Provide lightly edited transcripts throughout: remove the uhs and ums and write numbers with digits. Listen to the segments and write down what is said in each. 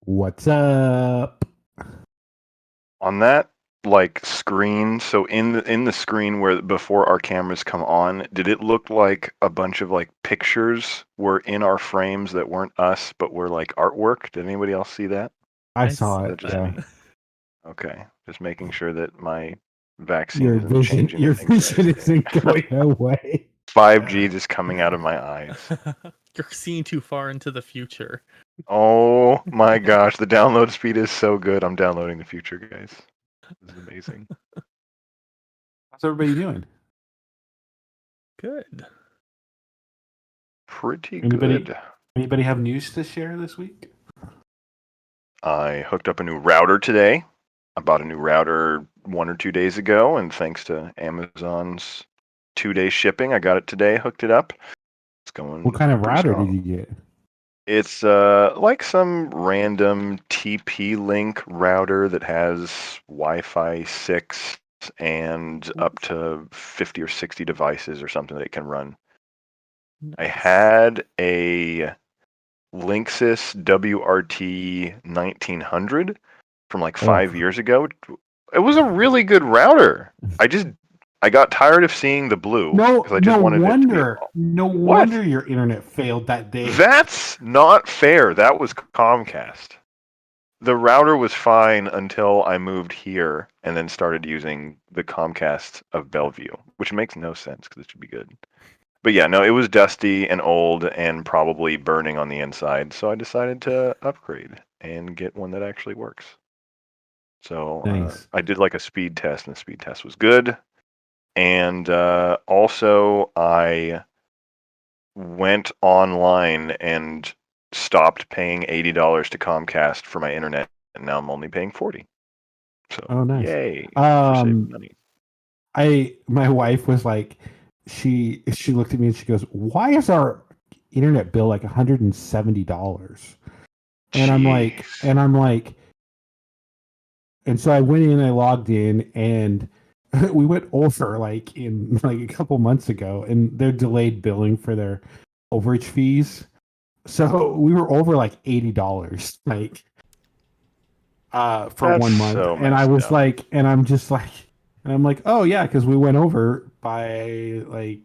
What's up? On that like screen, so in the screen where before our cameras come on, did it look like a bunch of like pictures were in our frames that weren't us but were like artwork? Did anybody else see that? I I saw saw it. Just Yeah. me. Okay, just making sure that my vaccine Your isn't vision, changing your things that I vision see. isn't going away. 5G just coming out of my eyes. You're seeing too far into the future. Oh my gosh, the download speed is so good. I'm downloading the future, guys. This is amazing. How's everybody doing? Good. Pretty Anybody- good. Anybody have news to share this week? I hooked up a new router today. I bought a new router 1 or 2 days ago, and thanks to Amazon's 2-day shipping, I got it today, hooked it up. It's going. What kind of pretty router strong. did you get? It's like some random TP-Link router that has Wi-Fi 6 and up to 50 or 60 devices or something that it can run. I had a Linksys WRT 1900 from like 5 years ago. It was a really good router. I got tired of seeing the blue because I just wanted it to be. No wonder your internet failed that day. That's not fair. That was Comcast. The router was fine until I moved here and then started using the Comcast of Bellevue, which makes no sense because it should be good. But yeah, no, it was dusty and old and probably burning on the inside, so I decided to upgrade and get one that actually works. So Nice. I did like a speed test, and the speed test was good. And also, I went online and stopped paying $80 to Comcast for my internet, and now I'm only paying $40. So, Oh, nice. yay for saving money. My wife was like, she looked at me and she goes, "Why is our internet bill like $170?" And I'm like, Jeez. and so I went in, I logged in, and we went over like in like a couple months ago, and they're delayed billing for their overage fees. So we were over like $80, like for That's 1 month. so And I messed was up. like, and I'm like, oh yeah, because we went over by like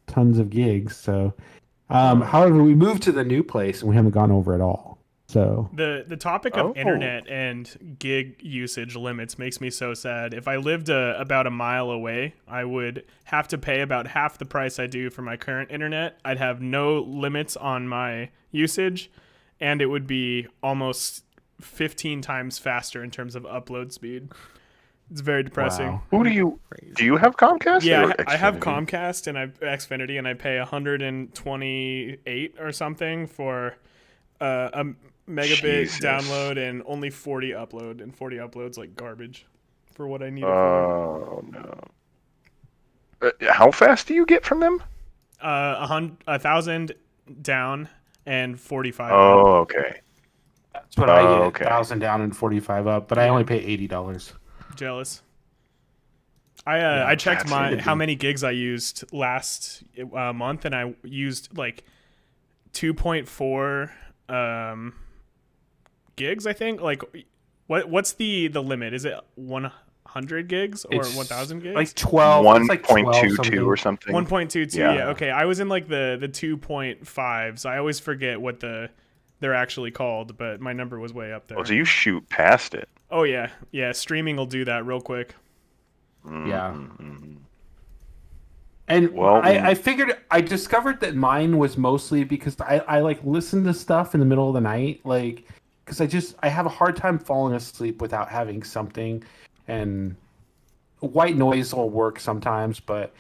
tons of gigs. So however, we moved to the new place and we haven't gone over at all. So The topic of internet and gig usage limits makes me so sad. If I lived about a mile away, I would have to pay about half the price I do for my current internet. I'd have no limits on my usage, and it would be almost 15 times faster in terms of upload speed. It's very depressing. Wow. Who do you have Comcast? Yeah, or I have Xfinity? Comcast and I have Xfinity, and I pay 128 or something for a megabit Jesus. download and only 40 upload, and 40 uploads like garbage for what I need it for. Oh no. How fast do you get from them? 1,000 down and 45 up. Oh, okay. that's what I get. Okay. 1,000 down and 45 up, but I only pay $80. Jealous. I checked that's how many gigs I used last month, and I used like 2.4 gigs, I think. Like, what's the limit? Is it 100 gigs or 1,000 gigs? Like 12. It's like 1.22 or something. 1.22. Yeah. Okay. I was in like the 2.5, so I always forget what they're actually called, but my number was way up there. Oh, so you shoot past it. Oh yeah. Streaming will do that real quick. Yeah. Mm-hmm. And Well, I figured, I discovered that mine was mostly because I like listen to stuff in the middle of the night, like, because I have a hard time falling asleep without having something, and white noise will work sometimes, but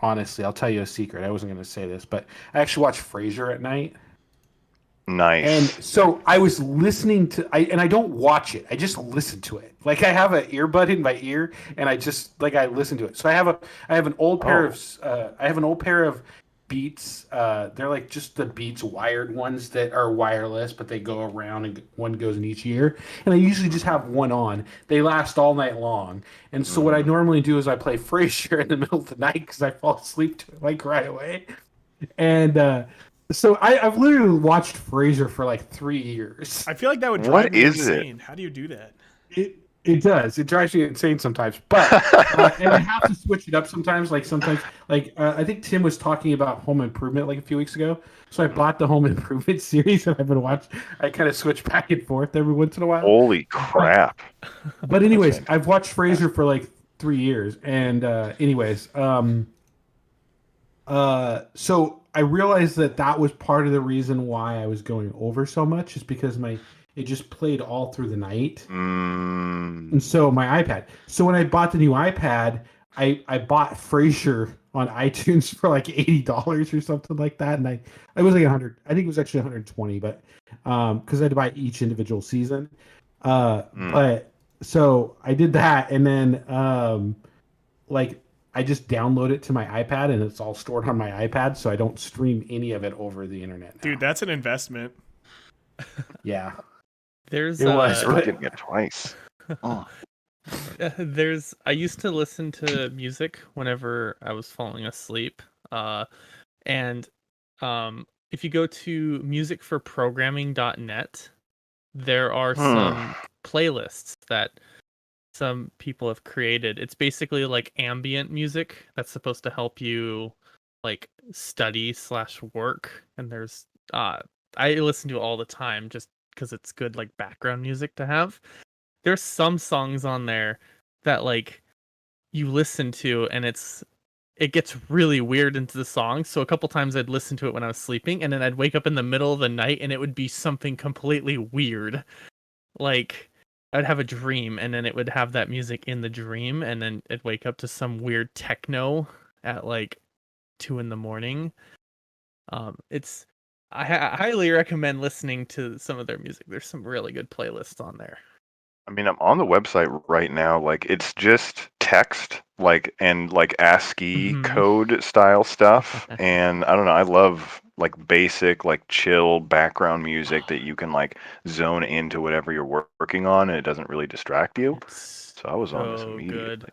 honestly, I'll tell you a secret. I wasn't going to say this, but I actually watch Frasier at night. Nice. And so I was listening to, and I don't watch it. I just listen to it. Like I have an earbud in my ear, and I listen to it. So I have an old pair of Beats. They're like just the Beats wired ones that are wireless, but they go around and one goes in each ear. And I usually just have one on. They last all night long. And so what I normally do is I play Frasier in the middle of the night because I fall asleep to it like right away. And So I've literally watched Frasier for like 3 years. I feel like that would What drive me is it? insane. How do you do that? It does. It drives me insane sometimes, but and I have to switch it up sometimes. I think Tim was talking about Home Improvement like a few weeks ago. So I bought the Home Improvement series and I've been watching. I kind of switch back and forth every once in a while. Holy crap! But anyways, That's I've watched Frasier for like 3 years, and so I realized that was part of the reason why I was going over so much, is because it just played all through the night. And so my iPad. So when I bought the new iPad, I bought Frasier on iTunes for like $80 or something like that, and it was like 100. I think it was actually 120, but because I had to buy each individual season. But so I did that, and then I just download it to my iPad, and it's all stored on my iPad, so I don't stream any of it over the internet now. Dude, that's an investment. Yeah. There's It was. You're getting it twice. Oh. I used to listen to music whenever I was falling asleep. And if you go to musicforprogramming.net, there are some playlists that some people have created. It's basically like ambient music that's supposed to help you like study/work. And there's I listen to it all the time just because it's good like background music to have. There's some songs on there that like you listen to and it gets really weird into the song. So a couple times I'd listen to it when I was sleeping, and then I'd wake up in the middle of the night and it would be something completely weird. Like I'd have a dream and then it would have that music in the dream, and then I'd wake up to some weird techno at like 2 a.m. I highly recommend listening to some of their music. There's some really good playlists on there. I mean, I'm on the website right now. Like, it's just text, and ASCII code style stuff. And I don't know. I love like basic, like chill background music that you can like zone into whatever you're working on, and it doesn't really distract you. So I was on this immediately. Good.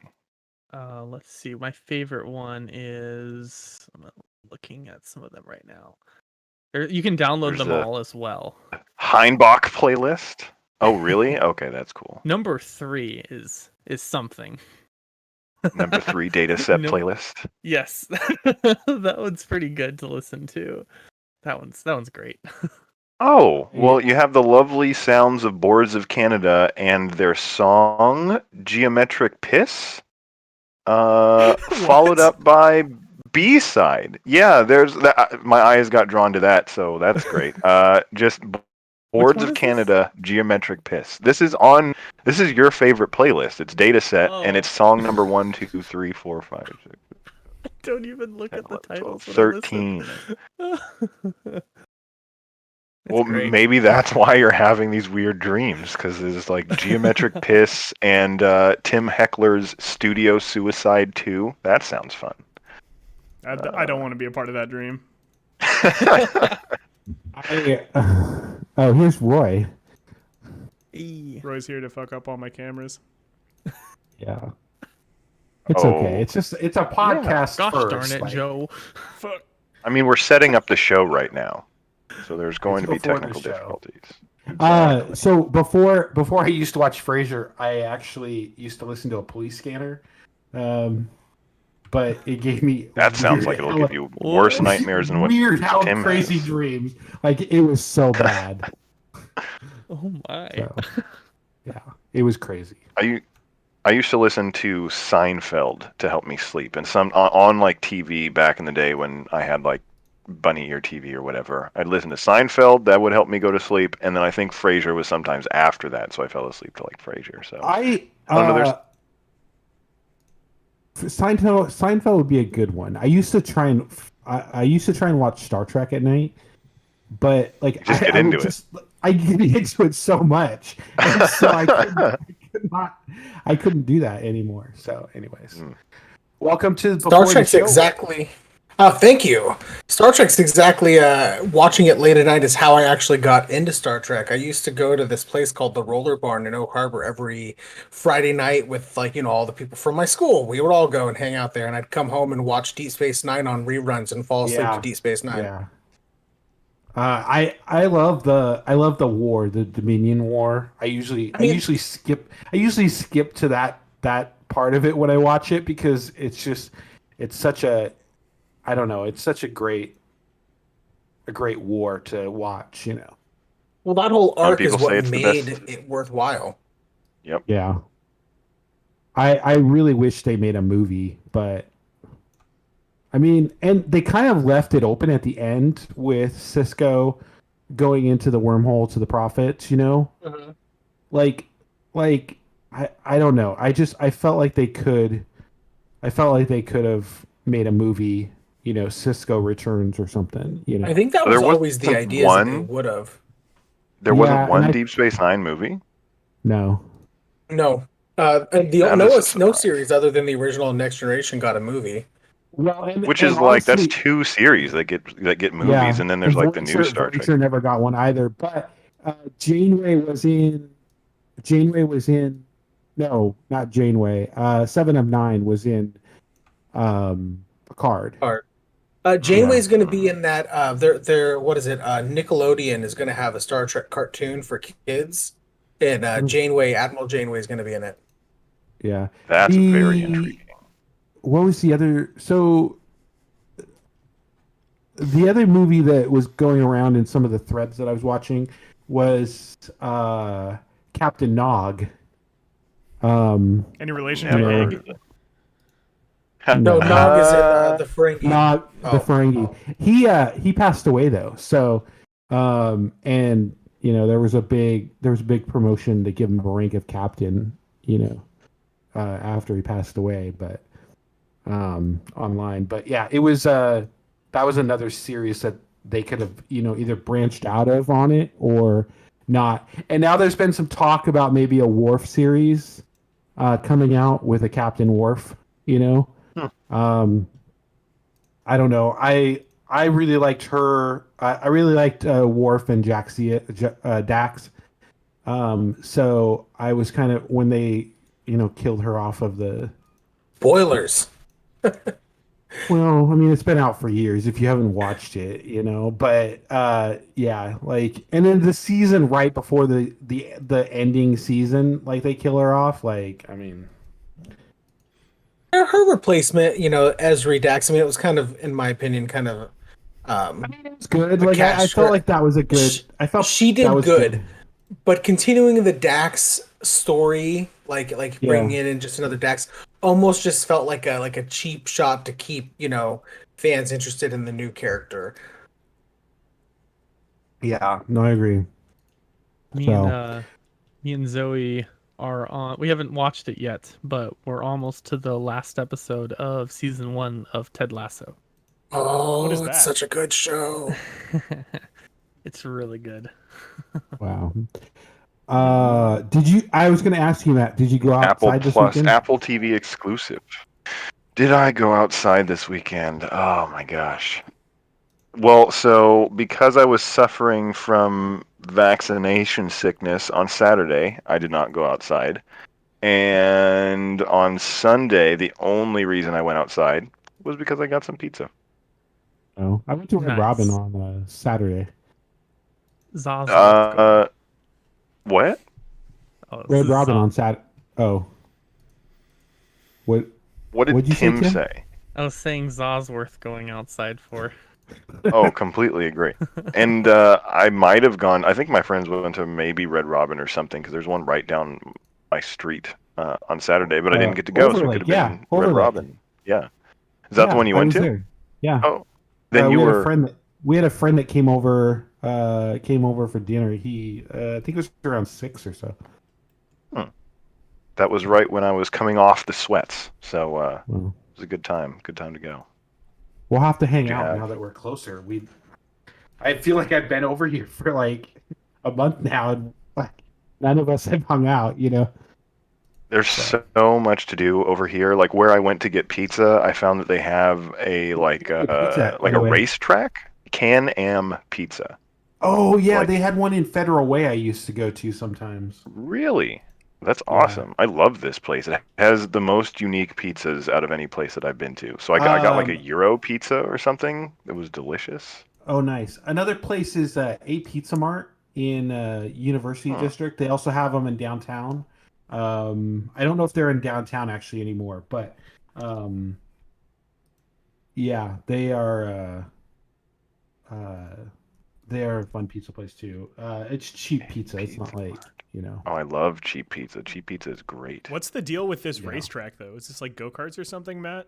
Let's see. My favorite one is. I'm looking at some of them right now. You can download them all as well. Heinbach playlist. Oh, really? Okay, that's cool. Number 3 is something. Number 3 data set playlist. Yes, that one's pretty good to listen to. That one's great. Oh, well, you have the lovely sounds of Boards of Canada and their song "Geometric Piss," followed up by B-side. Yeah, there's that. My eyes got drawn to that, so that's great. Just Boards of Canada, Geometric Piss. This is your favorite playlist. It's data set, and it's song number 1, 2, 3, 4, 5, 6. I don't even look at the titles. 13. Well, great. maybe that's why you're having these weird dreams, because there's like Geometric Piss and Tim Heckler's Studio Suicide 2. That sounds fun. I don't want to be a part of that dream. Oh, here's Roy. Roy's here to fuck up all my cameras. Yeah. It's okay. It's a podcast. Gosh first, darn it, Joe. Fuck. I mean, we're setting up the show right now, so there's going to be before the technical show. difficulties. So before I used to watch Frasier, I actually used to listen to a Police Scanner, but it gave me That sounds like it'll give you worse nightmares than what weird how Tim crazy has. dreams. Like it was so bad. Oh my. So, yeah, it was crazy. I used to listen to Seinfeld to help me sleep, and some on like TV back in the day when I had like bunny ear TV or whatever. I'd listen to Seinfeld. That would help me go to sleep, and then I think Frasier was sometimes after that, so I fell asleep to like Frasier. So I don't know. Seinfeld would be a good one. I used to try and watch Star Trek at night, but like Just get into it. I get into it so much, and so I couldn't do that anymore. So, anyways, welcome to Star Trek's exactly. Thank you. Star Trek's exactly. Watching it late at night is how I actually got into Star Trek. I used to go to this place called the Roller Barn in Oak Harbor every Friday night with all the people from my school. We would all go and hang out there, and I'd come home and watch Deep Space Nine on reruns and fall asleep to Deep Space Nine. Yeah. I love the war, the Dominion War. I mean, I usually skip to that part of it when I watch it because it's such a I don't know, it's such a great war to watch, you know. well, that whole Some arc is people what say it's the made best. it worthwhile. Yep. Yeah. I really wish they made a movie, but I mean, and they kind of left it open at the end with Cisco going into the wormhole to the prophets, you know? Mhm. Like like I don't know. I felt like they could have made a movie, you know, Cisco Returns or something, you I know. think that There was always the wasn't idea that they one. would have. There wasn't Yeah, and one Deep Space Nine movie. no. No, and the That is a No surprise. series other than the original Next Generation got a movie. Well, Which and is like that's honestly, two series that get movies, yeah, and then and there's like the new Star Trek. Voyager never got one either. But Janeway was in. Janeway was in. No, not Janeway. Seven of Nine was in. Picard. Part. Yeah. Janeway's going to be in that. Their what is it? Nickelodeon is going to have a Star Trek cartoon for kids, and Admiral Janeway is going to be in it. Yeah. That's very The intriguing. what was the other? So the other movie that was going around in some of the threads that I was watching was Captain Nog. Any relation to Never. Egg? No, No. Nog is in the Ferengi. Not the Oh. Ferengi. He passed away though. So and you know there was a big promotion to give him a rank of captain. You know after he passed away, but online. But yeah, it was that was another series that they could have you know either branched out of on it or not. And now there's been some talk about maybe a Worf series coming out with a Captain Worf. You know. I don't know. I really liked her. I really liked Worf and Dax. So I was kind of when they you know killed her off of the. Spoilers. Well, I mean, it's been out for years. If you haven't watched it, you know, but yeah, like, and then the season right before the ending season, like they kill her off. Like, I mean, Her replacement, Ezri Dax. I mean, it was kind of, in my opinion, kind of. it's good. The Like, I cash felt grab. like that was a good. I felt She did that was good. But continuing the Dax story, like Yeah. bringing in just another Dax, almost just felt like a cheap shot to keep fans interested in the new character. Yeah, no, I agree. Me and Zoe are on. We haven't watched it yet, but we're almost to the last episode of season 1 of Ted Lasso. Oh, What is it's that? such a good show. It's really good. Wow. Did you? I was going to ask you that. Did you go Apple outside this Plus, weekend? Apple TV exclusive. Did I go outside this weekend? Oh my gosh. Well, so because I was suffering from vaccination sickness on Saturday, I did not go outside. And on Sunday, the only reason I went outside was because I got some pizza. No, I went to Red Nice. Robin on Saturday. Zaz. What? Oh, Red Robin Zaz. on Sat. Oh, what? What did What'd you say, Tim Tim? say? I was saying Zaz worth going outside for. Oh, completely agree. And I might have gone. I think my friends went to maybe Red Robin or something because there's one right down my street on Saturday, but I didn't get to go, so it Overlake, could have yeah, been Red Overlake. Robin. Yeah, is that the one you I went was to? there. Yeah. Oh, then we you had were. we had a friend that came over for dinner. He I think it was around 6 or so. That was right when I was coming off the sweats, so Well, it was a good time. Good time to go. we'll have to hang What'd you out have? now that we're closer. I feel like I've been over here for like a month now, and like none of us have hung out. You know. There's so much to do over here. Like where I went to get pizza, I found that they have a Pizza, by a the way. racetrack Can-Am pizza. Oh yeah, Like- they had one in Federal Way I used to go to sometimes. Really? That's Yeah. awesome. I love this place. It has the most unique pizzas out of any place that I've been to. So I got like a Euro pizza or something. It was delicious. Oh, nice. Another place is A Pizza Mart in University District. They also have them in downtown. I don't know if they're in downtown actually anymore, but um, yeah, uh, they are a fun pizza place too. It's cheap pizza. It's not like, you know. Oh, I love cheap pizza. Cheap pizza is great. What's the deal with this Yeah. racetrack though? Is this like go-karts or something, Matt?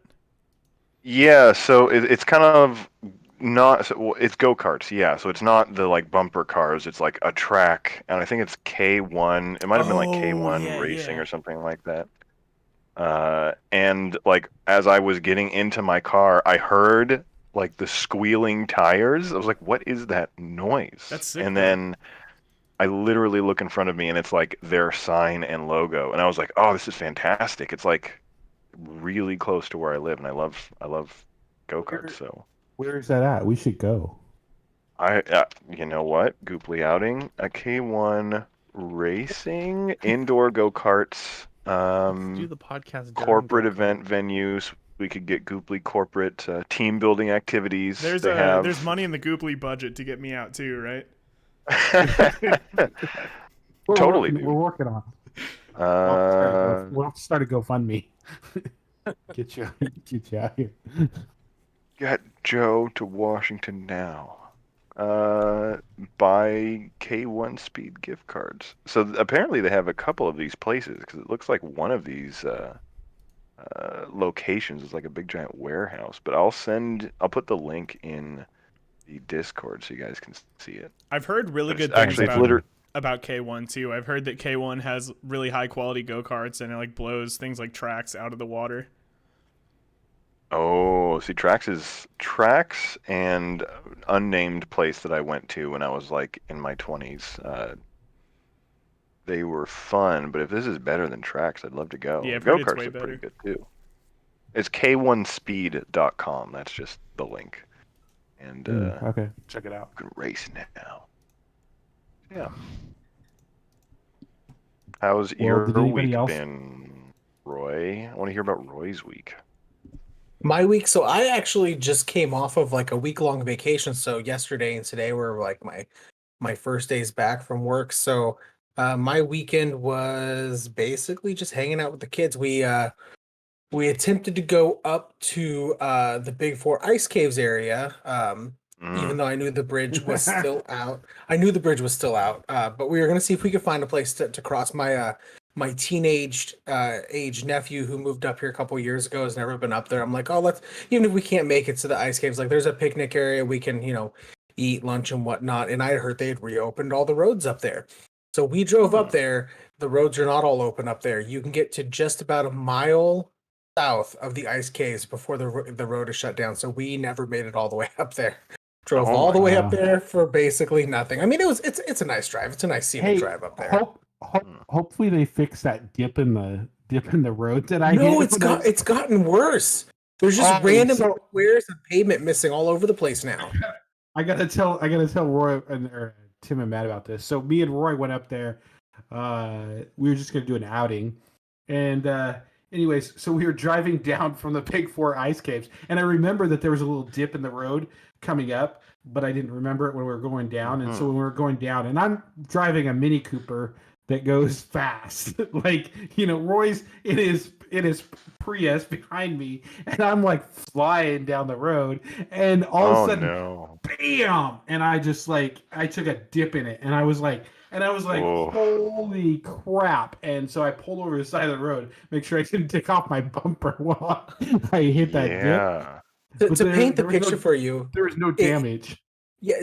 Yeah, so it's kind of not. Well, it's go-karts, yeah. So it's not the like bumper cars. It's like a track, and I think it's K1. It might have been like Oh, K1 yeah, Racing yeah. or something like that. And like as I was getting into my car, I heard like the squealing tires. I was like, "What is that noise?" That's sick, And though. then I literally look in front of me, and it's like their sign and logo, and I was like, "Oh, this is fantastic!" It's like really close to where I live, and I love go-karts. So Where is that at? We should go. you know what, Gooply outing, a K1 Racing indoor go-karts, Do the podcast during corporate go-kart. event venues. We could get Gooply corporate team building activities. There's They have there's money in the Gooply budget to get me out too, right? Totally, We're dude. working on it. We'll have to start a GoFundMe. Get you out here. Get Joe to Washington now. Buy K1 Speed gift cards. So apparently they have a couple of these places because it looks like one of these locations is like a big giant warehouse. But I'll put the link in the Discord so you guys can see it. I've heard really But it's good things actually it's about literally K1 too. I've heard that K1 has really high quality go-karts and it like blows things like tracks out of the water. Oh, see, Trax and unnamed place that I went to when I was like in my 20s. They were fun, but if this is better than Trax, I'd love to go. Yeah, I've heard it's Go-karts way are pretty better. good too. It's k1speed.com. That's just the link. And Okay, check it out. you can race now. Yeah. How's Well, your did anybody week else- been, Roy? I want to hear about Roy's week. My week, so I actually just came off of like a week-long vacation. So yesterday and today were like my first days back from work. So my weekend was basically just hanging out with the kids. We attempted to go up to the Big Four Ice Caves area. Even though I knew the bridge was still out. I knew the bridge was still out, but we were going to see if we could find a place to cross. My teenage age nephew who moved up here a couple years ago has never been up there. I'm like, oh, let's, even if we can't make it to the ice caves, like there's a picnic area we can, eat lunch and whatnot. And I heard they had reopened all the roads up there. So we drove up there. The roads are not all open up there. You can get to just about a mile south of the ice caves before the road is shut down. So we never made it all the way up there. Drove Oh all the my way up God. there for basically nothing. I mean, it's a nice drive. It's a nice scenic drive up there. Hopefully they fix that dip in the road that I No, hit. it's gotten worse. There's just Oh, random so- squares of pavement missing all over the place now. I gotta tell Roy or Tim and Matt about this. So me and Roy went up there. We were just gonna do an outing, and anyways, so we were driving down from the Big Four ice caves, and I remember that there was a little dip in the road coming up, but I didn't remember it when we were going down. And so when we were going down, and I'm driving a Mini Cooper that goes fast, like Roy's in his Prius behind me, and I'm like flying down the road, and all of a sudden, no. bam! And I just I took a dip in it, and I was like, Oh. holy crap! And so I pulled over the side of the road, make sure I didn't take off my bumper while I hit that dip. Yeah. To But paint the there was picture for you, There was no damage. yeah,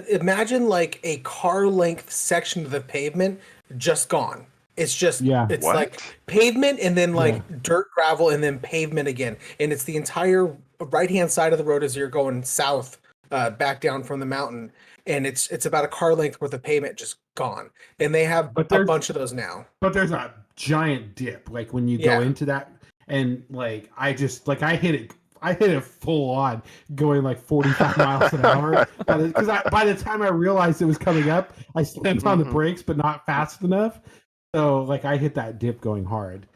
imagine like a car length section of the pavement just gone. It's just it's What? like pavement and then like dirt, gravel, and then pavement again. And it's the entire right hand side of the road as you're going south, back down from the mountain. And it's about a car length worth of pavement just gone. And they have But a there's- bunch of those now. But there's a giant dip, like when you Yeah. go into that, and I hit it full on, going like 45 miles an hour. Because by the time I realized it was coming up, I slammed on the brakes, but not fast enough. So I hit that dip going hard.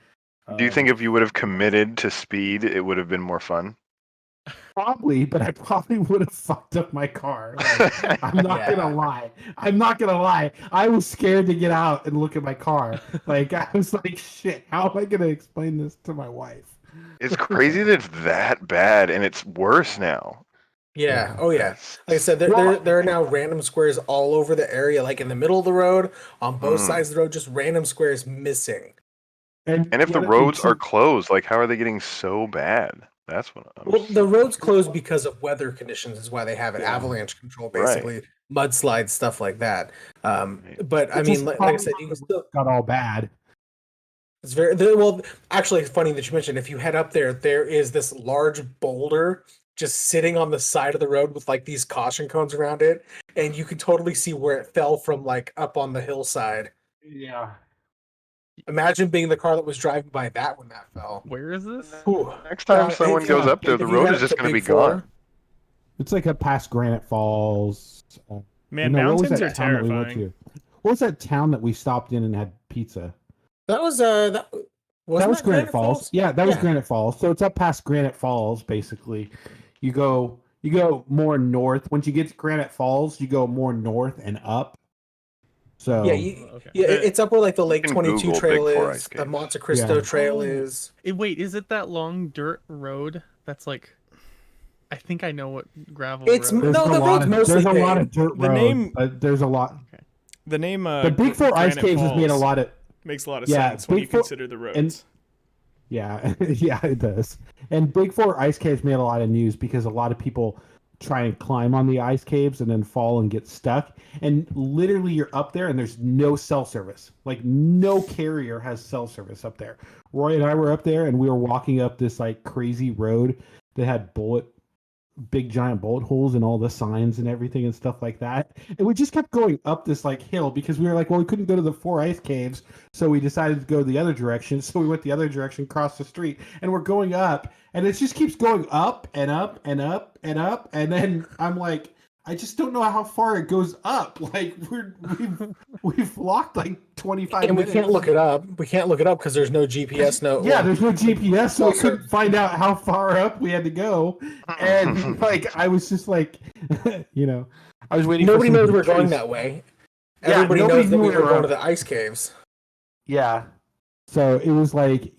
Do you think if you would have committed to speed, it would have been more fun? Probably, but I probably would have fucked up my car. Like, I'm not Yeah. gonna lie. I'm not gonna lie. I was scared to get out and look at my car. Like I was like, shit, how am I gonna explain this to my wife? It's crazy that it's that bad, and it's worse now. Yeah. Oh yeah. That's- Like I said, there are now random squares all over the area, like in the middle of the road, on both Mm. sides of the road, just random squares missing. And if the roads are closed, like how are they getting so bad? That's what I'm. Well, the road's closed because of weather conditions is why they have it. Yeah. Avalanche control, Right. basically, mudslides, stuff like that. But I Which mean, is like I said, probably you can still. got all bad. It's very well. Actually, it's funny that you mentioned. If you head up there, there is this large boulder just sitting on the side of the road with like these caution cones around it, and you can totally see where it fell from, like up on the hillside. Yeah. Imagine being the car that was driving by that when that fell. Where is this? Ooh. Next time someone if goes you- up there, if the you road head is up just to going to be Big Four, gone. It's like a past Granite Falls. Man, what was mountains that are town that we went terrifying. to? What was that town that we stopped in and had pizza? That was That was Granite Falls. Falls. Yeah, that was Yeah. Granite Falls. So it's up past Granite Falls, basically. You go more north. Once you get to Granite Falls, you go more north and up. So Yeah, Okay. it's up where like the Lake can 22 Google trail Big Four is, Ice the Caves. Monte Cristo Yeah. trail Oh. is. Wait, is it that long dirt road? That's like, I think I know what gravel It's road. there's No, a the lot road's of mostly there's a lot of paved. dirt The road, name- but there's a lot. The name The Big Four Ice Granite Caves has made a Falls lot of makes a lot of Yeah, sense when Big you Four- consider the roads. and- Yeah, yeah, it does. And Big Four Ice Caves made a lot of news because a lot of people try and climb on the ice caves and then fall and get stuck. And literally, you're up there and there's no cell service. Like no carrier has cell service up there. Roy and I were up there and we were walking up this like crazy road that had big giant bullet holes in all the signs and everything and stuff like that. And we just kept going up this like hill because we were like, well, we couldn't go to the Four Ice Caves, so we decided to go the other direction. So we went the other direction, crossed the street, and we're going up, and it just keeps going up and up and up and up. And then I'm like, I just don't know how far it goes up. Like we've walked like 25 And we minutes. can't look it up. We can't look it up because there's no GPS. No. Yeah, there's no GPS, so I Also- couldn't find out how far up we had to go. And like, I was just like, I was waiting. Nobody for some knows we're going because- that way. Yeah, Everybody nobody knows that knew we we were were going to up. the ice caves. Yeah. So it was like,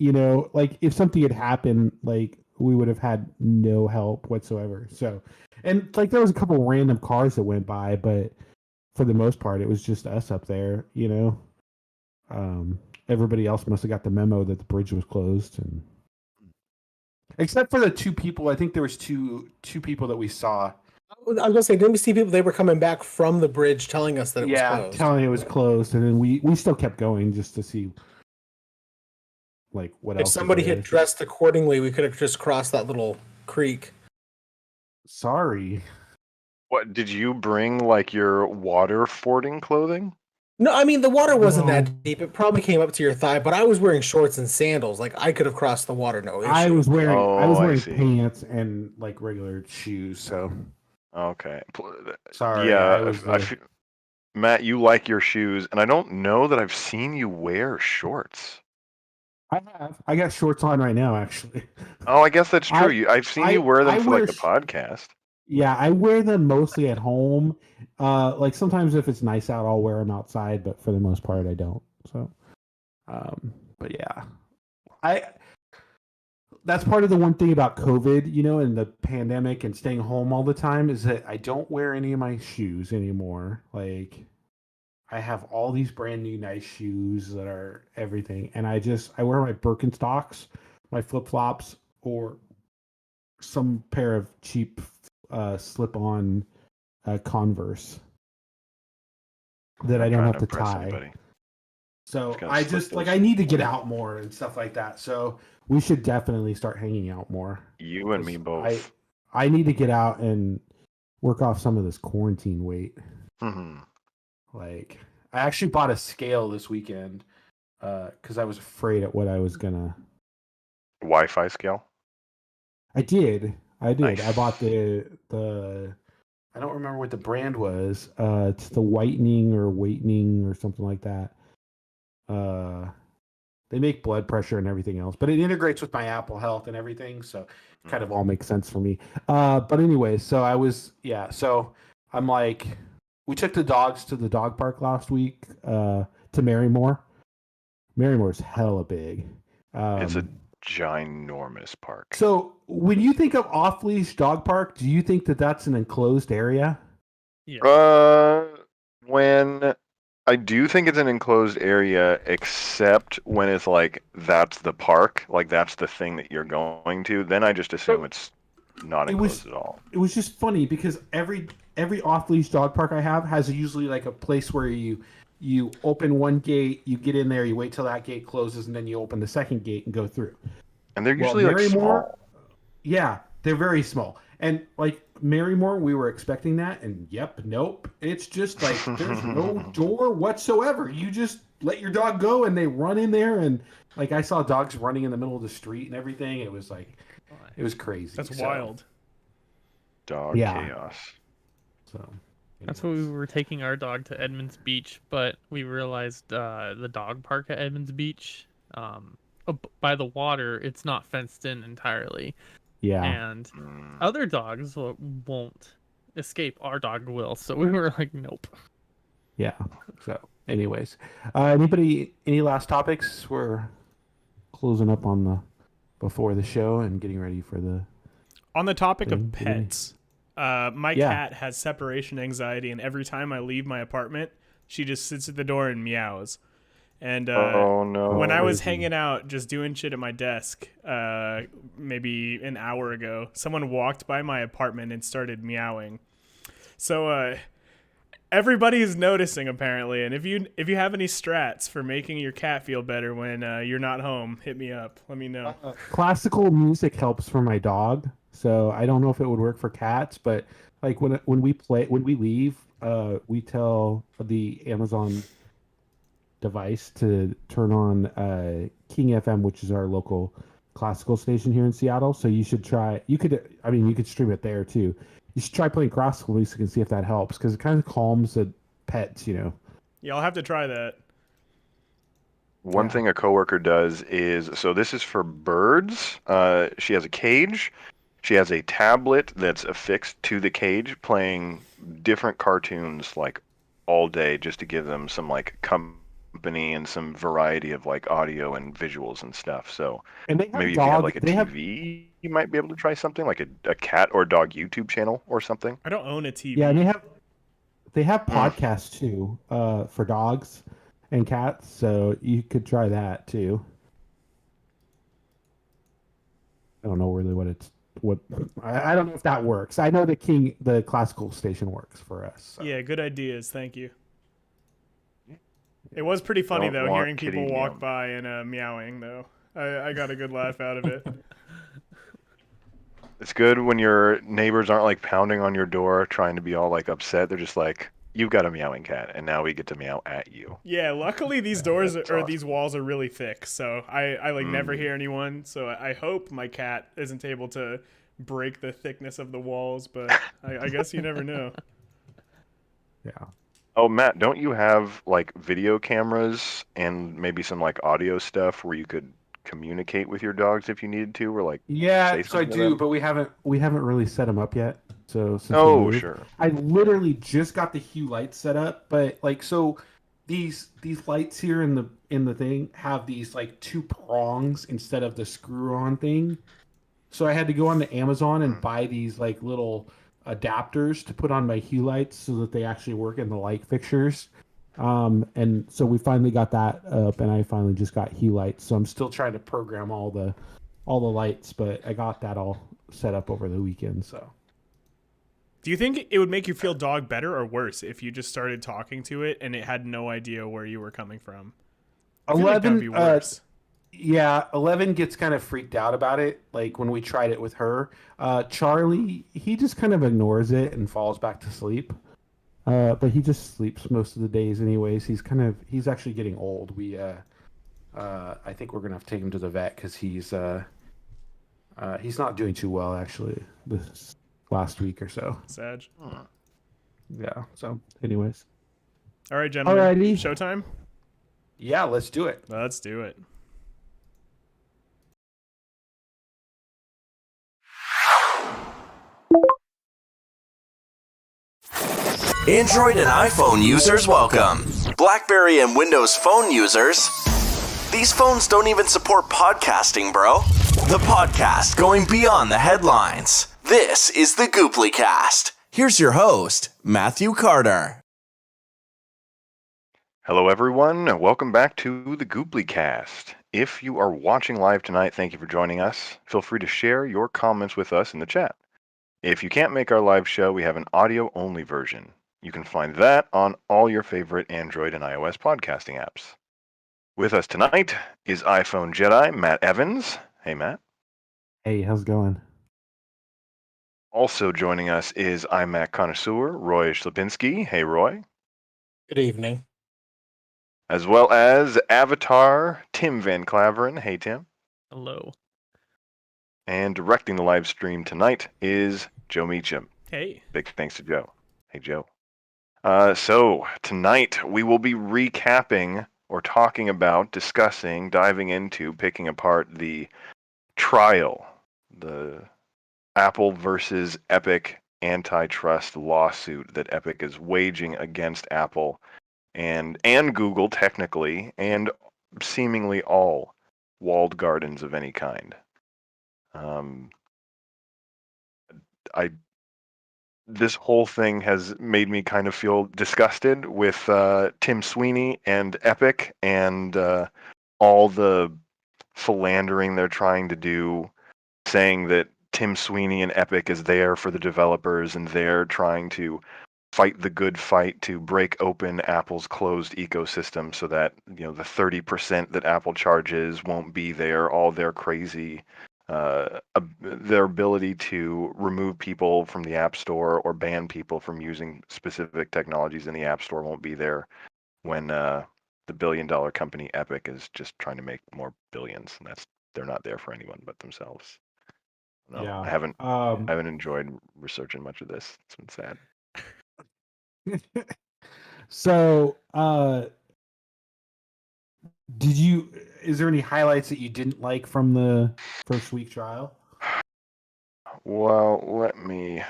like if something had happened, like we would have had no help whatsoever. So, and like there was a couple random cars that went by, but for the most part, it was just us up there. Everybody else must have got the memo that the bridge was closed, and except for the two people, I think there was two people that we saw. I was gonna say, didn't we see people? They were coming back from the bridge, telling us that it was closed. telling it was closed, and then we still kept going just to see like what If else. somebody was there. had dressed accordingly, we could have just crossed that little creek. Sorry. What did you bring? Like your water fording clothing? No, I mean the water wasn't No. that deep. It probably came up to your thigh, but I was wearing shorts and sandals. Like I could have crossed the water, no issue. I was wearing Oh, I see. pants and like regular shoes. So Okay. sorry. Yeah, I was, Matt, you like your shoes, and I don't know that I've seen you wear shorts. I have. I got shorts on right now, actually. Oh, I guess that's true. I've seen you wear them I for wear like the sh- podcast. Yeah, I wear them mostly at home. Like sometimes if it's nice out, I'll wear them outside, but for the most part, I don't. So, but yeah, that's part of the one thing about COVID, and the pandemic and staying home all the time is that I don't wear any of my shoes anymore. Like, I have all these brand new nice shoes that are everything, and I wear my Birkenstocks, my flip flops, or some pair of cheap slip-on Converse that I don't Trying have to to impress tie. anybody. So Just gotta I slip just those I need to get out more and stuff like that. So we should definitely start hanging out more. You and me both. I need to get out and work off some of this quarantine weight. Mhm. Like I actually bought a scale this weekend because I was afraid at what I was gonna. Wi-Fi scale. I did. I Nice. bought the. I don't remember what the brand was. It's the whitening or something like that. they make blood pressure and everything else, but it integrates with my Apple Health and everything, so it kind of all makes sense for me. But anyway, so so I'm like, we took the dogs to the dog park last week, to Marymore. Marymore's hella big. It's a ginormous park. So when you think of off-leash dog park, do you think that that's an enclosed area? When I do think it's an enclosed area, except when it's like that's the park, like that's the thing that you're going to, then I just assume it's not enclosed at all. It was just funny because every off-leash dog park I have has usually like a place where you open one gate, you get in there, you wait till that gate closes, and then you open the second gate and go through. And they're usually like small. Yeah, they're very small. And like Marymore, we were expecting that, and nope. It's just like there's no door whatsoever. You just let your dog go, and they run in there, and like I saw dogs running in the middle of the street and everything. It was like, it was crazy. That's wild. Dog chaos. So That's what we were taking our dog to Edmonds Beach, but we realized the dog park at Edmonds Beach, by the water, it's not fenced in entirely. Yeah. And other dogs won't escape. Our dog will. So we were like, nope. Yeah. So, anyways, any last topics? We're closing up on before the show and getting ready for the. On the topic of pets, my Yeah. cat has separation anxiety, and every time I leave my apartment, she just sits at the door and meows. And oh no! when I was hanging out, just doing shit at my desk, maybe an hour ago, someone walked by my apartment and started meowing. So everybody's noticing apparently. And if you have any strats for making your cat feel better when you're not home, hit me up. Let me know. Classical music helps for my dog, so I don't know if it would work for cats, but like when we leave, we tell the Amazon device to turn on King FM, which is our local classical station here in Seattle. So you should try. You could stream it there too. You should try playing classical music and see if that helps, because it kind of calms the pets, Yeah, I'll have to try that. One thing a coworker does is, so this is for birds. She has a cage. She has a tablet that's affixed to the cage, playing different cartoons like all day, just to give them some like company and some variety of like audio and visuals and stuff. So and they have maybe if you have like a TV, you might be able to try something like a cat or dog YouTube channel or something. I don't own a TV. Yeah, and they have podcasts too, for dogs and cats, so you could try that too. I don't know really I don't know if that works. I know the classical station works for us. So. Yeah, good ideas. Thank you. It was pretty funny Don't though, want hearing people kitty walk meow. by and meowing though. I got a good laugh out of it. It's good when your neighbors aren't like pounding on your door trying to be all like upset. They're just like, you've got a meowing cat, and now we get to meow at you. Yeah, luckily these doors that's or awesome. these walls are really thick, so I like never hear anyone. So I hope my cat isn't able to break the thickness of the walls, but I guess you never know. Yeah. Oh, Matt, don't you have like video cameras and maybe some like audio stuff where you could communicate with your dogs if you needed to, or like Yeah, say so I something to do, them? but we haven't really set them up yet. So since we Oh, moved, sure. I literally just got the Hue lights set up, but like so these lights here in the thing have these like two prongs instead of the screw on thing. So I had to go on to Amazon and buy these like little adapters to put on my Hue lights so that they actually work in the light fixtures. And so we finally got that up, and I finally just got Hue lights. So I'm still trying to program all the lights, but I got that all set up over the weekend. So Do you think it would make you feel dog better or worse if you just started talking to it and it had no idea where you were coming from? I feel like that'd be worse. Yeah, 11 gets kind of freaked out about it. Like when we tried it with her, Charlie, he just kind of ignores it and falls back to sleep. But he just sleeps most of the days anyways. He's actually getting old. I think we're gonna have to take him to the vet because he's not doing too well actually this last week or so. Sag. Yeah. So, anyways. All right, gentlemen. Alrighty. Showtime? Yeah, let's do it. Let's do it. Android and iPhone users, welcome. BlackBerry and Windows Phone users, these phones don't even support podcasting, bro. The podcast going beyond the headlines. This is the GooplyCast. Here's your host, Matthew Carter. Hello, everyone, and welcome back to the GooplyCast. If you are watching live tonight, thank you for joining us. Feel free to share your comments with us in the chat. If you can't make our live show, we have an audio-only version. You can find that on all your favorite Android and iOS podcasting apps. With us tonight is iPhone Jedi, Matt Evans. Hey, Matt. Hey, how's it going? Also joining us is iMac connoisseur, Roy Schlapinski. Hey, Roy. Good evening. As well as Avatar, Tim Van Claveren. Hey, Tim. Hello. And directing the live stream tonight is Joe Meacham. Hey. Big thanks to Joe. Hey, Joe. So tonight we will be recapping or talking about, discussing, diving into, picking apart the trial, the Apple versus Epic antitrust lawsuit that Epic is waging against Apple and Google technically, and seemingly all walled gardens of any kind. This whole thing has made me kind of feel disgusted with Tim Sweeney and Epic and all the philandering they're trying to do, saying that Tim Sweeney and Epic is there for the developers and they're trying to fight the good fight to break open Apple's closed ecosystem so that, you know, the 30% that Apple charges won't be there. All their crazy their ability to remove people from the App Store or ban people from using specific technologies in the App Store won't be there when the billion-dollar company Epic is just trying to make more billions. And they're not there for anyone but themselves. No, Yeah. I haven't enjoyed researching much of this. It's been sad. So, is there any highlights that you didn't like from the first week trial? Well, let me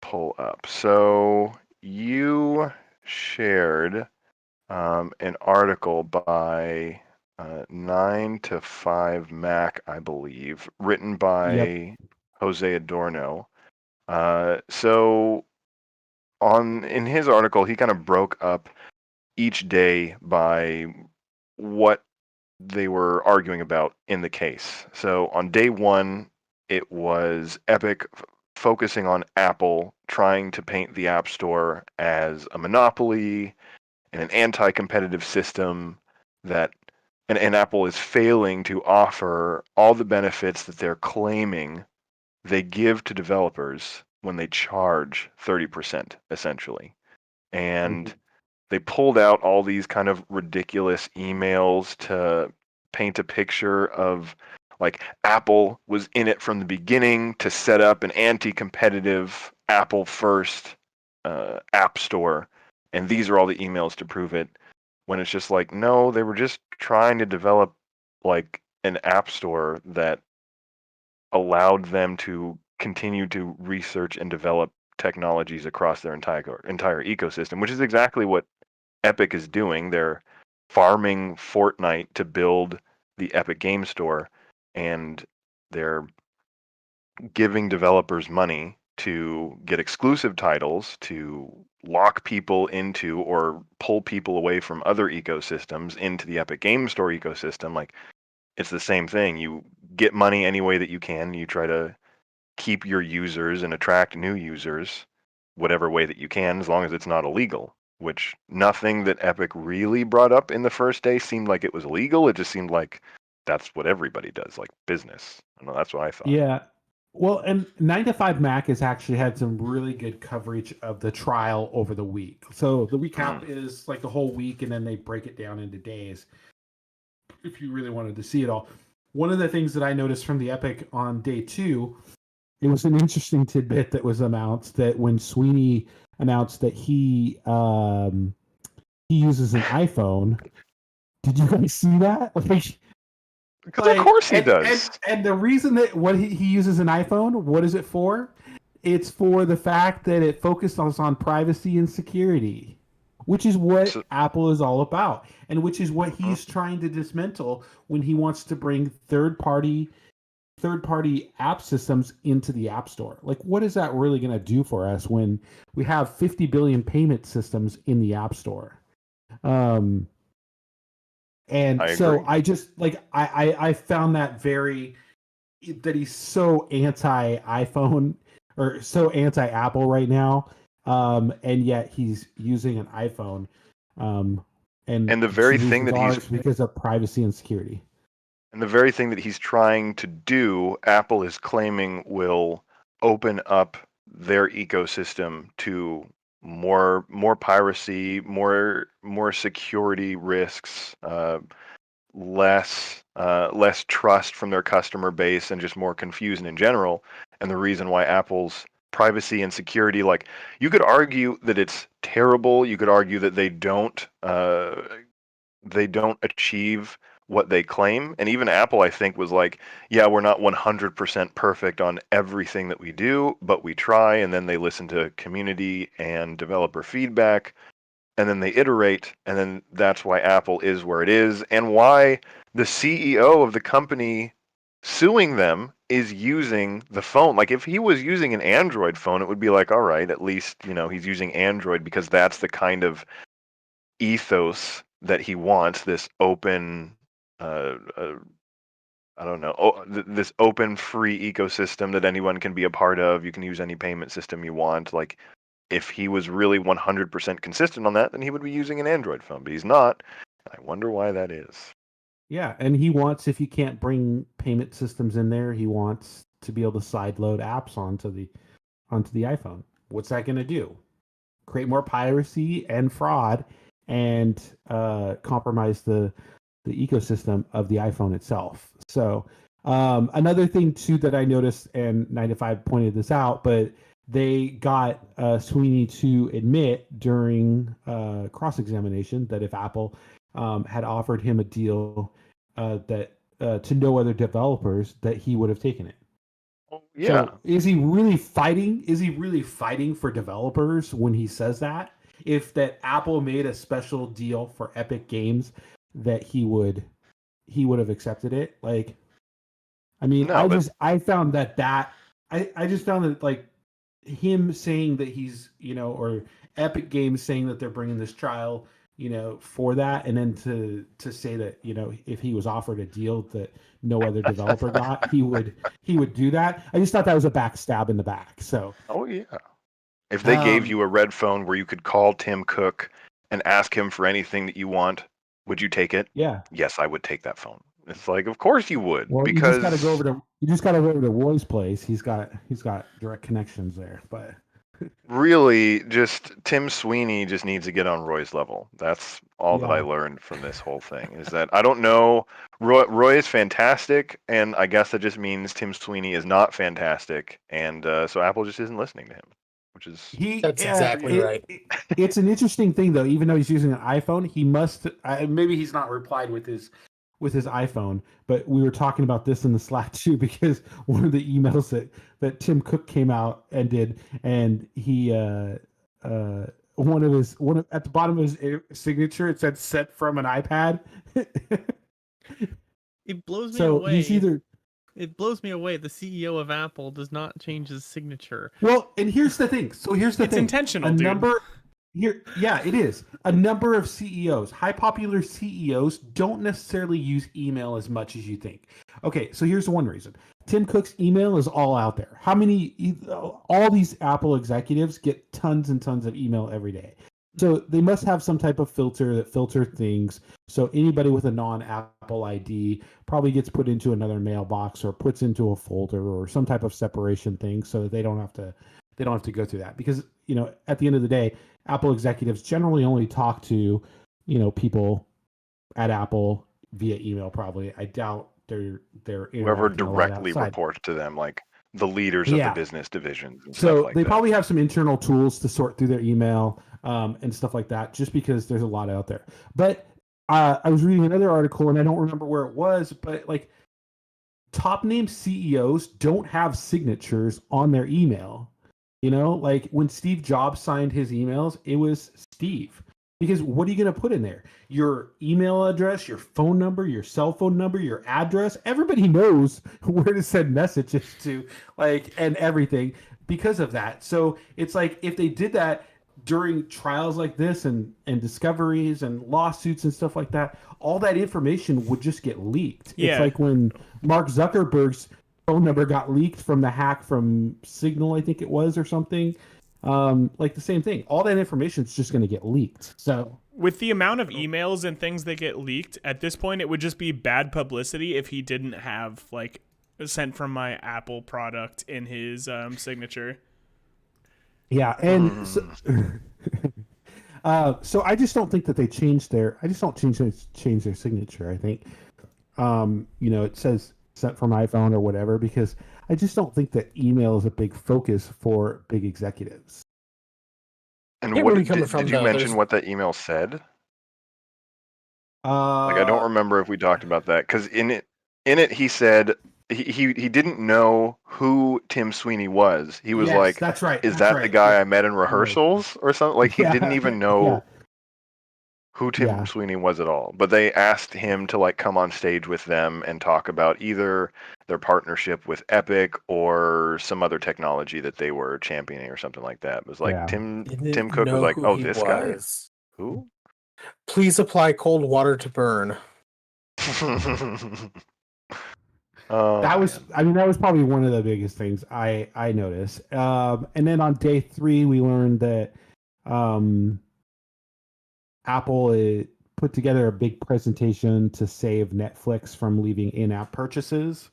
pull up. So you shared an article by 9 to 5 Mac, I believe, written by Jose Adorno. So in his article, he kind of broke up each day by what they were arguing about in the case. So on day one, it was Epic focusing on Apple trying to paint the App Store as a monopoly and an anti-competitive system that and Apple is failing to offer all the benefits that they're claiming they give to developers when they charge 30%, essentially. And they pulled out all these kind of ridiculous emails to paint a picture of like Apple was in it from the beginning to set up an anti-competitive Apple first app store. And these are all the emails to prove it, when it's just like, no, they were just trying to develop like an app store that allowed them to continue to research and develop technologies across their entire ecosystem, which is exactly what Epic is doing. They're farming Fortnite to build the Epic Game Store, and they're giving developers money to get exclusive titles, to lock people into or pull people away from other ecosystems into the Epic Game Store ecosystem. Like, it's the same thing. You get money any way that you can. You try to keep your users and attract new users whatever way that you can, as long as it's not illegal, which nothing that Epic really brought up in the first day seemed like it was illegal. It just seemed like that's what everybody does, like business. I don't know, that's what I thought. Yeah. Well, and 9 to 5 Mac has actually had some really good coverage of the trial over the week. So the recap is like the whole week, and then they break it down into days if you really wanted to see it all. One of the things that I noticed from the Epic on day 2, it was an interesting tidbit that was announced, that when Sweeney announced that he uses an iPhone. Did you guys see that? Because of course he does. And the reason that he uses an iPhone, what is it for? It's for the fact that it focuses on privacy and security, which is what So- Apple is all about, and which is what he's trying to dismantle when he wants to bring third-party app systems into the App Store. Like, what is that really going to do for us when we have 50 billion payment systems in the App Store? And I so agree. I just I found that that he's so anti iPhone or so anti Apple right now, and yet he's using an iPhone, And the very thing that he's because of privacy and security. And the very thing that he's trying to do, Apple is claiming will open up their ecosystem to more piracy, more security risks, less trust from their customer base, and just more confusion in general. And the reason why Apple's privacy and security, like, you could argue that it's terrible. You could argue that they don't achieve what they claim. And even Apple, I think, was like, yeah, we're not 100% perfect on everything that we do, but we try. And then they listen to community and developer feedback, and then they iterate. And then that's why Apple is where it is, and why the CEO of the company suing them is using the phone. Like, if he was using an Android phone, it would be like, all right, at least, he's using Android because that's the kind of ethos that he wants, this open I don't know, this open free ecosystem that anyone can be a part of. You can use any payment system you want. Like, if he was really 100% consistent on that, then he would be using an Android phone, but he's not. I wonder why that is. Yeah, and he wants, if you can't bring payment systems in there, he wants to be able to sideload apps onto the iPhone. What's that going to do? Create more piracy and fraud, and compromise the ecosystem of the iPhone itself. So another thing too that I noticed, and 9to5 pointed this out, but they got Sweeney to admit during cross-examination that if Apple had offered him a deal that to no other developers, that he would have taken it. Yeah. So is he really fighting? Is he really fighting for developers when he says that? If that Apple made a special deal for Epic Games, that he would have accepted it. Like, I mean, No, I found that I just found that, like, him saying that he's, or Epic Games saying that they're bringing this trial, for that, and then to say that, if he was offered a deal that no other developer got, he would do that. I just thought that was a backstab in the back. So, oh yeah, if they gave you a red phone where you could call Tim Cook and ask him for anything that you want, would you take it? yeah. Yes, I would take that phone. It's like, of course you would, Well, because you just got to go over to Roy's place. He's got direct connections there. But really, just Tim Sweeney just needs to get on Roy's level. That's all that I Yeah. learned from this whole thing, is that I don't know. Roy is fantastic, and I guess that just means Tim Sweeney is not fantastic, and so Apple just isn't listening to him, which is That's exactly right. It's an interesting thing, though. Even though he's using an iPhone, he must. Maybe he's not replied with his iPhone, but we were talking about this in the Slack too, because one of the emails that Tim Cook came out and did, and he at the bottom of his signature, it said "sent from an iPad." It blows me So away. he's either. It blows me away. The CEO of Apple does not change his signature. Well, and here's the thing. So here's the It's thing. intentional, A dude. number here, yeah, it is. A number of CEOs, high popular CEOs, don't necessarily use email as much as you think. Okay, so here's one reason. Tim Cook's email is all out there. How many? All these Apple executives get tons and tons of email every day. So they must have some type of filter that filter things. So anybody with a non-Apple ID probably gets put into another mailbox or puts into a folder or some type of separation thing, so that they don't have to go through that. Because, at the end of the day, Apple executives generally only talk to, people at Apple via email. Probably, I doubt they're whoever interacting a lot directly outside. reports to them, like the leaders of the Yeah. business divisions and So stuff like they that. probably have some internal tools to sort through their email and stuff like that, just because there's a lot out there. But I was reading another article, and I don't remember where it was, but like, top name CEOs don't have signatures on their email. You know, like when Steve Jobs signed his emails, it was Steve. Because what are you going to put in there? Your email address, your phone number, your cell phone number, your address. Everybody knows where to send messages to, like, and everything because of that. So it's like if they did that during trials like this and discoveries and lawsuits and stuff like that, all that information would just get leaked. Yeah. It's like when Mark Zuckerberg's phone number got leaked from the hack from Signal, I think it was, or something. Like the same thing. All that information is just going to get leaked. So with the amount of emails and things that get leaked, at this point, it would just be bad publicity if he didn't have like sent from my Apple product in his signature. yeah, and so I just don't think that they changed their. I just don't change their signature. I think, it says sent from iPhone or whatever, because I just don't think that email is a big focus for big executives. And Yeah, what where we did, coming did, from, did you though? mention There's- what that email said? Like I don't remember if we talked about that, because in it he said he didn't know who Tim Sweeney was. He was yes, like, that's right. "Is that's that right. the guy Yeah. I met in rehearsals or something?" Like he Yeah. didn't even know Yeah. who Tim Yeah. Sweeney was at all. But they asked him to like come on stage with them and talk about either their partnership with Epic or some other technology that they were championing or something like that. It was like Yeah. Tim Didn't Cook was know like, who "Oh, he this guy? was. Who?" Please apply cold water to burn. Oh, That was, man. I mean, that was probably one of the biggest things I noticed. And then on day 3, we learned that Apple put together a big presentation to save Netflix from leaving in-app purchases.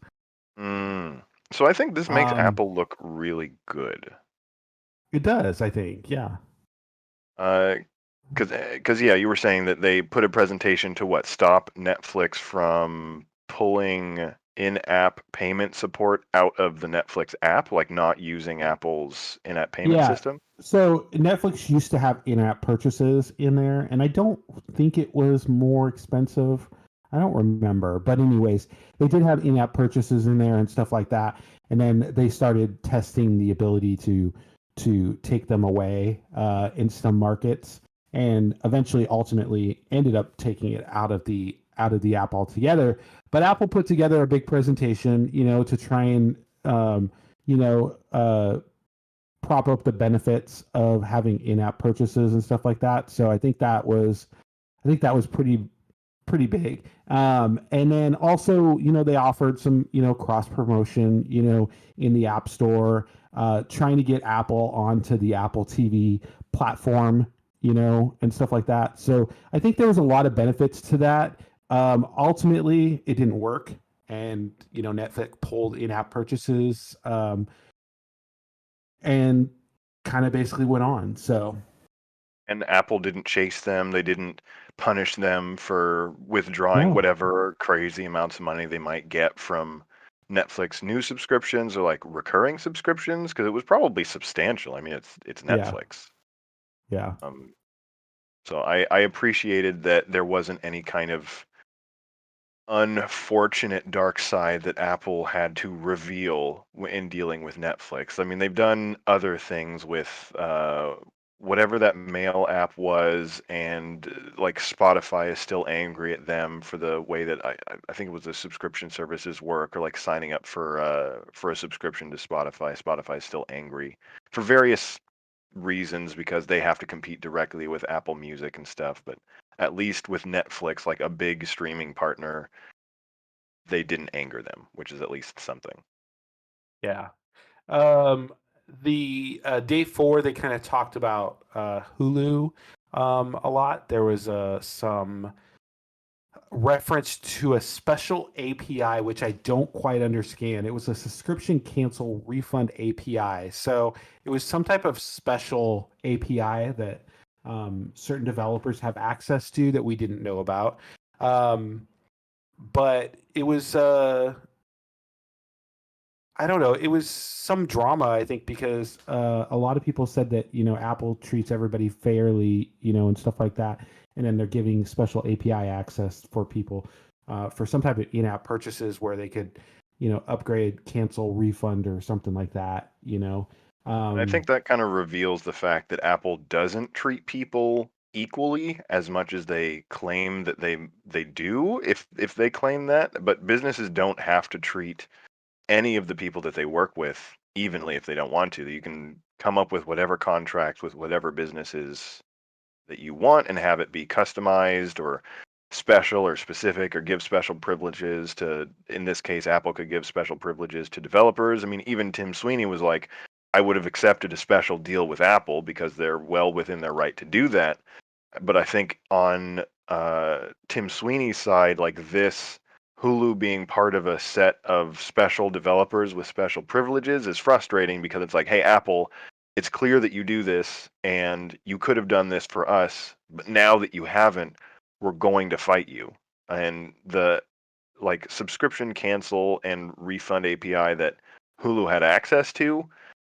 So I think this makes Um, Apple look really good. It does, I think. Yeah. Because yeah, you were saying that they put a presentation to stop Netflix from pulling in-app payment support out of the Netflix app, like not using Apple's in-app payment Yeah. system. So Netflix used to have in-app purchases in there, and I don't think it was more expensive. I don't remember, but anyways, they did have in-app purchases in there and stuff like that. And then they started testing the ability to take them away in some markets, and eventually, ultimately, ended up taking it out of the app altogether. But Apple put together a big presentation, to try and prop up the benefits of having in-app purchases and stuff like that. So I think that was pretty big. And then also, they offered some, cross promotion, in the App Store, trying to get Apple onto the Apple TV platform, and stuff like that. So I think there was a lot of benefits to that. Ultimately, it didn't work, and Netflix pulled in-app purchases, and kind of basically went on. So. And Apple didn't chase them. They didn't punish them for withdrawing whatever crazy amounts of money they might get from Netflix new subscriptions or like recurring subscriptions, because it was probably substantial. I mean, it's Netflix. Yeah. So I appreciated that there wasn't any kind of unfortunate dark side that Apple had to reveal in dealing with Netflix. I mean, they've done other things with whatever that mail app was, and like Spotify is still angry at them for the way that I think it was the subscription services work, or like signing up for a subscription to Spotify. Spotify is still angry for various reasons because they have to compete directly with Apple Music and stuff. But at least with Netflix, like a big streaming partner, they didn't anger them, which is at least something. Yeah. The day 4, they kind of talked about Hulu a lot. There was some reference to a special API, which I don't quite understand. It was a subscription cancel refund API. So it was some type of special API that certain developers have access to that we didn't know about. But it was I don't know. It was some drama, I think, because a lot of people said that Apple treats everybody fairly, and stuff like that, and then they're giving special API access for people for some type of in-app purchases where they could, upgrade, cancel, refund, or something like that. I think that kind of reveals the fact that Apple doesn't treat people equally as much as they claim that they do, if they claim that. But businesses don't have to treat any of the people that they work with evenly if they don't want to. You can come up with whatever contract with whatever businesses that you want and have it be customized or special or specific, or give special privileges to, in this case, Apple could give special privileges to developers. I mean, even Tim Sweeney was like, I would have accepted a special deal with Apple because they're well within their right to do that. But I think on Tim Sweeney's side, like this, Hulu being part of a set of special developers with special privileges is frustrating, because it's like, hey, Apple, it's clear that you do this and you could have done this for us, but now that you haven't, we're going to fight you. And the like subscription cancel and refund API that Hulu had access to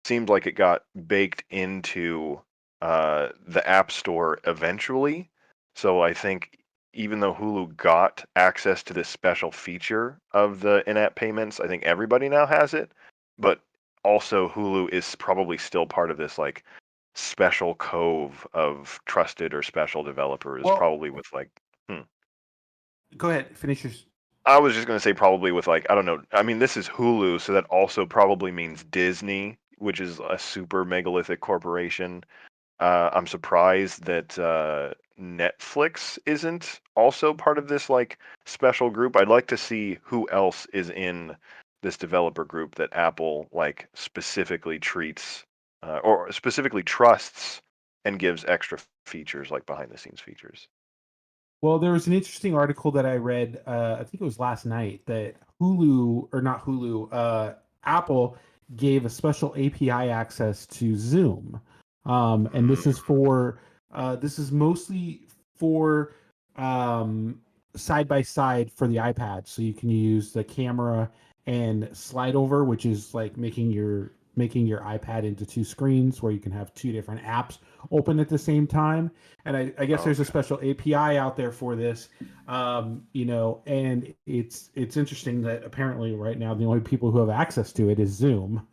seemed like it got baked into the App Store eventually. So I think even though Hulu got access to this special feature of the in-app payments, I think everybody now has it. But also Hulu is probably still part of this like special cove of trusted or special developers, Well, probably with like Go ahead, finish your. I was just going to say probably with like, I don't know. I mean, this is Hulu, so that also probably means Disney, which is a super megalithic corporation. I'm surprised that Netflix isn't also part of this like special group. I'd like to see who else is in this developer group that Apple like specifically treats or specifically trusts and gives extra features, like behind the scenes features. Well, there was an interesting article that I read. I think it was last night, that Hulu, or not Hulu, Apple gave a special API access to Zoom, and this is for this is mostly for side by side for the iPad, so you can use the camera and slide over, which is like making your iPad into two screens where you can have two different apps open at the same time. And I guess there's a special API out there for this, you know, and it's interesting that apparently right now the only people who have access to it is Zoom.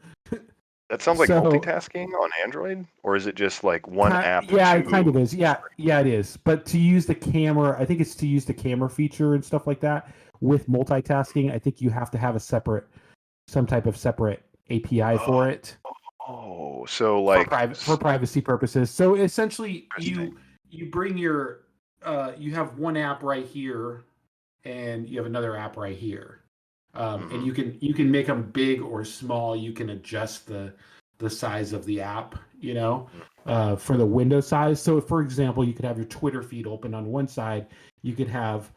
That sounds like So- multitasking on Android, or is it just like one app? Yeah, it to- kind of is. Yeah, it is. But to use the camera, I think it's to use the camera feature and stuff like that with multitasking, I think you have to have some type of separate API for it. Oh, so like For privacy purposes. So essentially, Interesting. you bring your you have one app right here, and you have another app right here, and you can make them big or small. You can adjust the size of the app, you know, for the window size. So, for example, you could have your Twitter feed open on one side. You could have,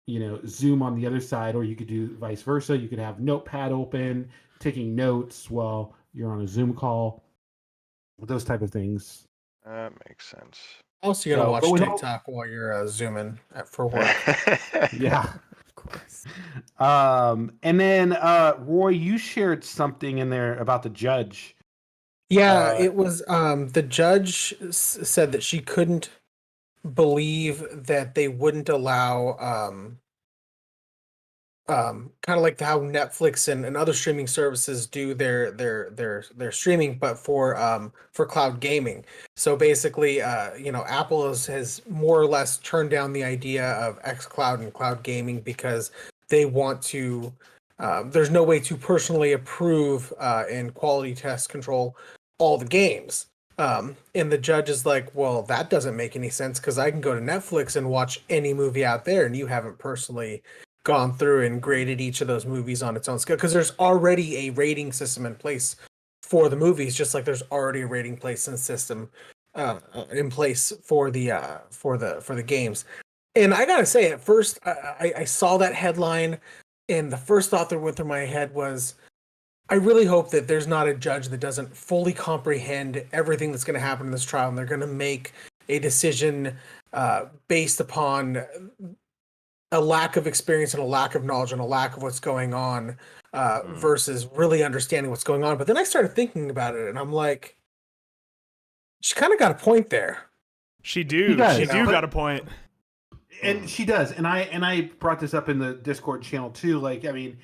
you know, Zoom on the other side, or you could do vice versa. You could have Notepad open, taking notes while you're on a Zoom call, those type of things. that makes sense. Also, you gotta So, watch but we don't- TikTok while you're zooming for work. Yeah. Of course. And then Roy, you shared something in there about the judge. Yeah, it was the judge said that she couldn't believe that they wouldn't allow kind of like how Netflix and other streaming services do their streaming, but for cloud gaming. So basically, you know, Apple has more or less turned down the idea of xCloud and cloud gaming because they want to. There's no way to personally approve and quality test control all the games. And the judge is like, well, that doesn't make any sense because I can go to Netflix and watch any movie out there, and you haven't personally gone through and graded each of those movies on its own scale, because there's already a rating system in place for the movies, just like there's already a rating system in place for the games. And I gotta say, at first I saw that headline, and the first thought that went through my head was, I really hope that there's not a judge that doesn't fully comprehend everything that's going to happen in this trial, and they're going to make a decision based upon a lack of experience and a lack of knowledge and a lack of what's going on versus really understanding what's going on. But then I started thinking about it, and I'm like, she kind of got a point there. She do does, got a point. And she does. And I brought this up in the Discord channel too. Like, I mean,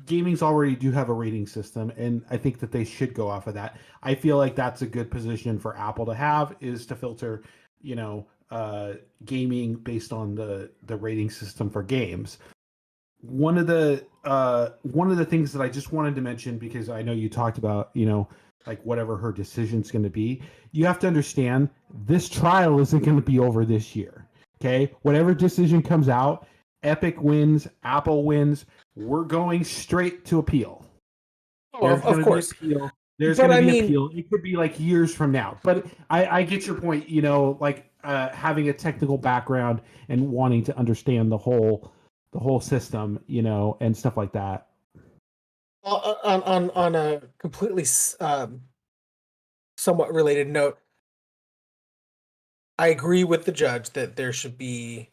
gaming's already do have a rating system, and I think that they should go off of that. I feel like that's a good position for Apple to have, is to filter, you know, gaming based on the rating system for games. One of the things that I just wanted to mention, because I know you talked about, you know, like whatever her decision's going to be, you have to understand this trial isn't going to be over this year. Okay, whatever decision comes out, Epic wins, Apple wins, we're going straight to appeal. There's Of going to be course. appeal. There's But going to I be mean, appeal. It could be like years from now. But I get your point. You know, like having a technical background and wanting to understand the whole system, you know, and stuff like that. on a completely somewhat related note, I agree with the judge that there should be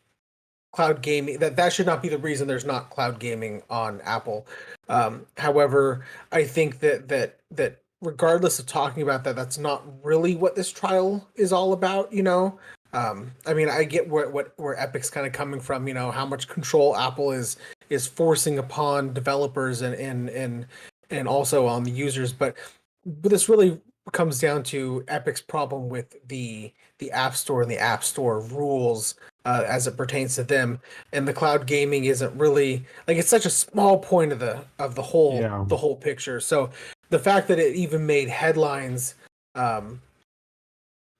cloud gaming. That should not be the reason there's not cloud gaming on Apple. However, I think that regardless of talking about that, that's not really what this trial is all about. You know, I mean, I get where Epic's kind of coming from. You know, how much control Apple is forcing upon developers and also on the users, but this really comes down to Epic's problem with the App Store and the App Store rules as it pertains to them. And the cloud gaming isn't really like, it's such a small point of Yeah. the whole picture. So the fact that it even made headlines, um,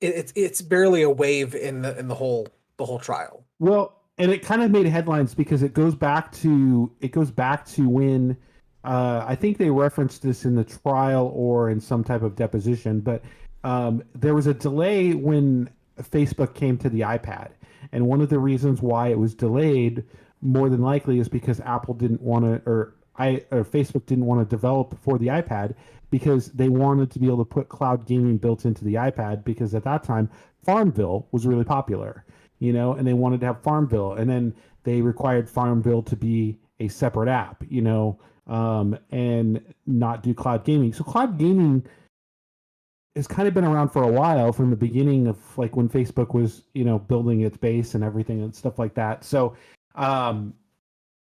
it's barely a wave in the whole trial. Well, and it kind of made headlines because it goes back to when I think they referenced this in the trial or in some type of deposition, but there was a delay when Facebook came to the iPad, and one of the reasons why it was delayed more than likely is because Apple didn't want to, or Facebook didn't want to develop for the iPad because they wanted to be able to put cloud gaming built into the iPad, because at that time Farmville was really popular, you know, and they wanted to have Farmville, and then they required Farmville to be a separate app, you know, and not do cloud gaming. So cloud gaming has kind of been around for a while, from the beginning of like when Facebook was, you know, building its base and everything and stuff like that. So,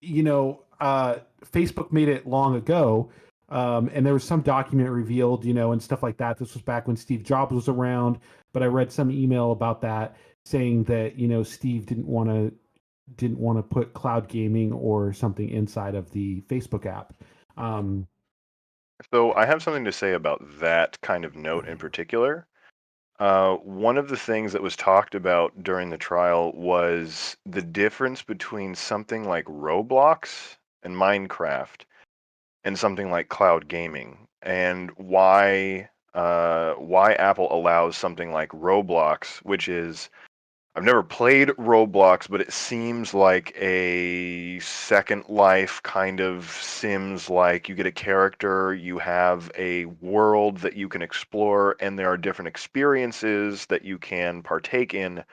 you know, Facebook made it long ago. And there was some document revealed, you know, and stuff like that. This was back when Steve Jobs was around, but I read some email about that saying that, you know, Steve didn't want to put cloud gaming or something inside of the Facebook app. So I have something to say about that kind of note in particular. One of the things that was talked about during the trial was the difference between something like Roblox and Minecraft and something like cloud gaming, and why Apple allows something like Roblox, which is, I've never played Roblox, but it seems like a Second Life kind of Sims. Like, you get a character, you have a world that you can explore, and there are different experiences that you can partake in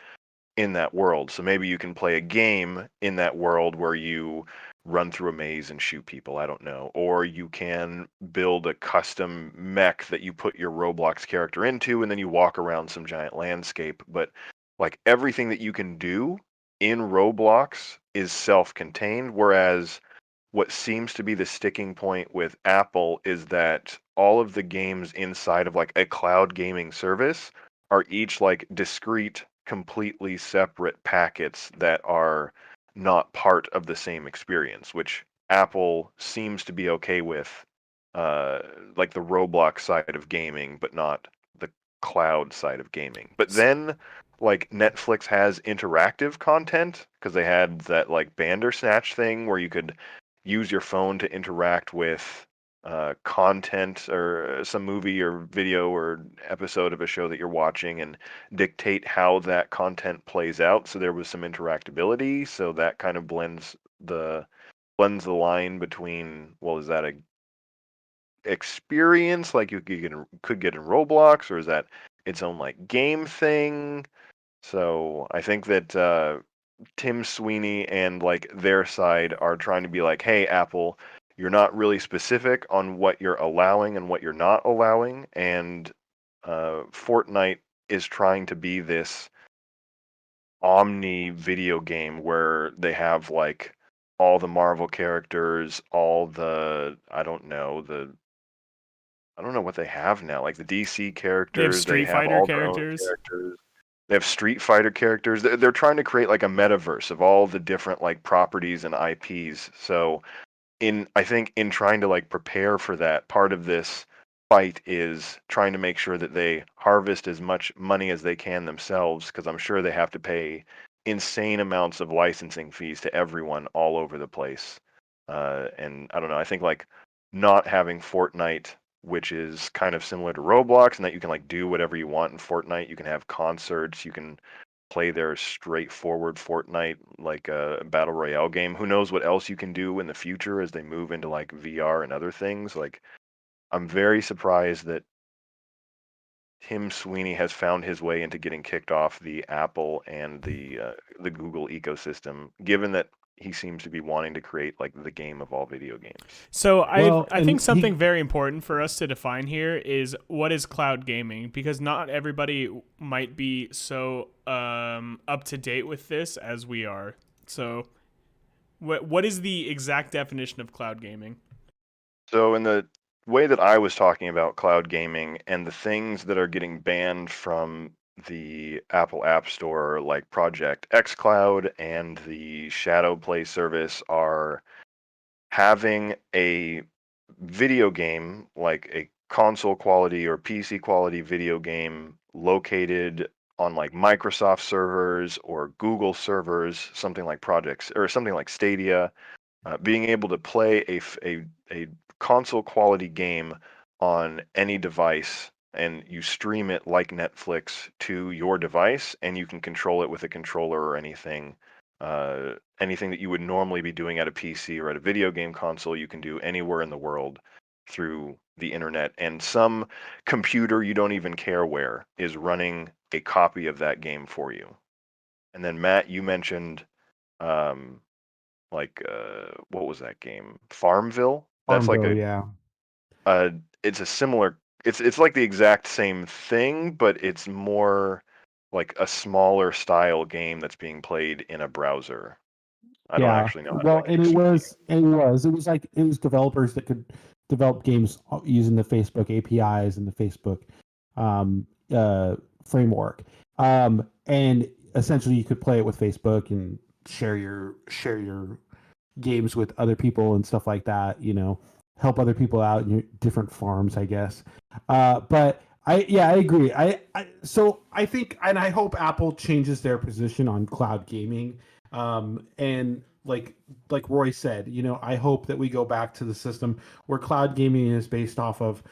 that world. So maybe you can play a game in that world where you run through a maze and shoot people, I don't know. Or you can build a custom mech that you put your Roblox character into, and then you walk around some giant landscape. But like, everything that you can do in Roblox is self-contained, whereas what seems to be the sticking point with Apple is that all of the games inside of like a cloud gaming service are each like discrete, completely separate packets that are not part of the same experience, which Apple seems to be okay with, like the Roblox side of gaming, but not the cloud side of gaming. But then, like, Netflix has interactive content because they had that like Bandersnatch thing where you could use your phone to interact with content or some movie or video or episode of a show that you're watching and dictate how that content plays out. So there was some interactability. So that kind of blends the line between, well, is that a experience like you could get in Roblox, or is that its own like game thing? So I think that Tim Sweeney and like their side are trying to be like, hey, Apple, you're not really specific on what you're allowing and what you're not allowing. And Fortnite is trying to be this omni video game where they have like all the Marvel characters, all I don't know what they have now. Like the DC characters, They have Street have Fighter all their own characters. characters. They have Street Fighter characters. They're trying to create like a metaverse of all the different like properties and IPs. So I think in trying to like prepare for that, part of this fight is trying to make sure that they harvest as much money as they can themselves, because I'm sure they have to pay insane amounts of licensing fees to everyone all over the place. And I don't know, I think like not having Fortnite, which is kind of similar to Roblox, and that you can like do whatever you want in Fortnite. You can have concerts, you can play their straightforward Fortnite like a battle royale game. Who knows what else you can do in the future as they move into like VR and other things. Like I'm very surprised that Tim Sweeney has found his way into getting kicked off the Apple and the Google ecosystem, given that he seems to be wanting to create like the game of all video games. So Well, I and think something very important for us to define here is what is cloud gaming, because not everybody might be so up to date with this as we are. So what is the exact definition of cloud gaming? So in the way that I was talking about cloud gaming and the things that are getting banned from the Apple App Store, like Project xCloud and the Shadow Play service, are having a video game, like a console quality or PC quality video game located on like Microsoft servers or Google servers, something like projects or something like Stadia, being able to play a console quality game on any device, and you stream it like Netflix to your device, and you can control it with a controller or anything. Anything that you would normally be doing at a PC or at a video game console, you can do anywhere in the world through the internet. And some computer you don't even care where is running a copy of that game for you. And then Matt, you mentioned what was that game? Farmville? That's like Farmville, yeah. it's a similar it's like the exact same thing, but it's more like a smaller style game that's being played in a browser. I don't actually know how to Well, like and explain. it was developers that could develop games using the Facebook APIs and the Facebook framework. And essentially, you could play it with Facebook and share your games with other people and stuff like that. Help other people out in your different farms, I guess. But I agree. So I think, and I hope Apple changes their position on cloud gaming. And like Roy said, I hope that we go back to the system where cloud gaming is based off of,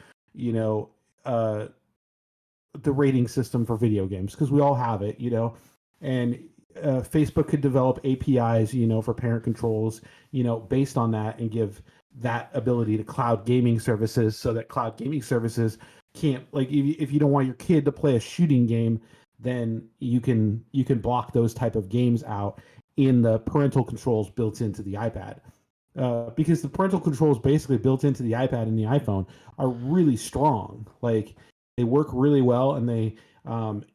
the rating system for video games, because we all have it, and Facebook could develop APIs, for parent controls, based on that, and give that ability to cloud gaming services, so that cloud gaming services can't, like, if you don't want your kid to play a shooting game, then you can block those type of games out in the parental controls built into the iPad. Because the parental controls basically built into the iPad and the iPhone are really strong. Like, they work really well, and they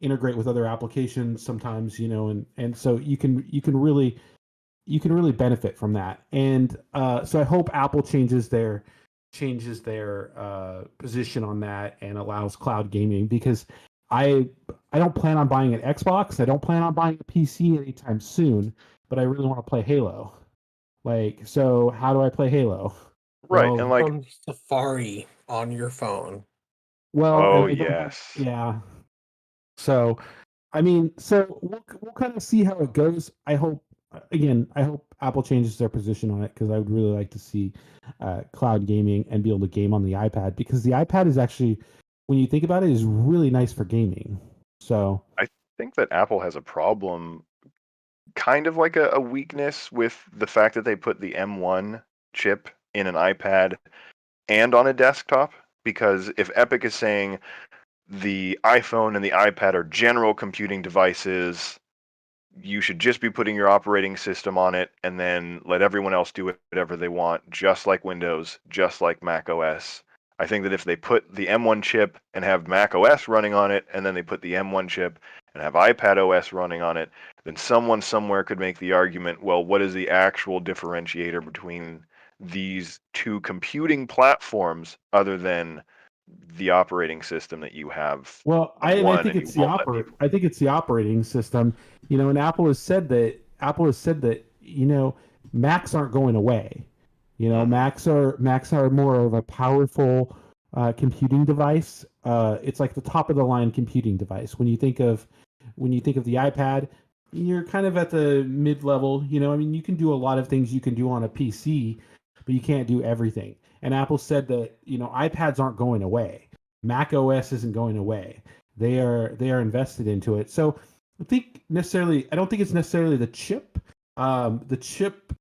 integrate with other applications sometimes, and so you can really benefit from that. And so I hope Apple changes their position on that and allows cloud gaming, because I don't plan on buying an Xbox. I don't plan on buying a PC anytime soon, but I really want to play Halo. Like, so how do I play Halo? Right, Well, and like, From Safari on your phone. oh and I don't have- yes, yeah. So, I mean, so we'll kind of see how it goes. I hope Apple changes their position on it, because I would really like to see cloud gaming and be able to game on the iPad, because the iPad is actually, when you think about it, is really nice for gaming. So I think that Apple has a problem, kind of like a weakness, with the fact that they put the M1 chip in an iPad and on a desktop. Because if Epic is saying the iPhone and the iPad are general computing devices, you should just be putting your operating system on it and then let everyone else do whatever they want, just like Windows, just like Mac OS. I think that if they put the M1 chip and have Mac OS running on it, and then they put the M1 chip and have iPad OS running on it, then someone somewhere could make the argument, well, what is the actual differentiator between these two computing platforms other than the operating system that you have? Well, on I one think and it's you the won't let people- I think it's the operating system. And Apple has said that Macs aren't going away. Macs are more of a powerful computing device. It's like the top of the line computing device. When you think of the iPad, you're kind of at the mid level. You can do a lot of things you can do on a PC, but you can't do everything. And Apple said that iPads aren't going away. Mac OS isn't going away. They are invested into it. So I don't think it's necessarily the chip. The chip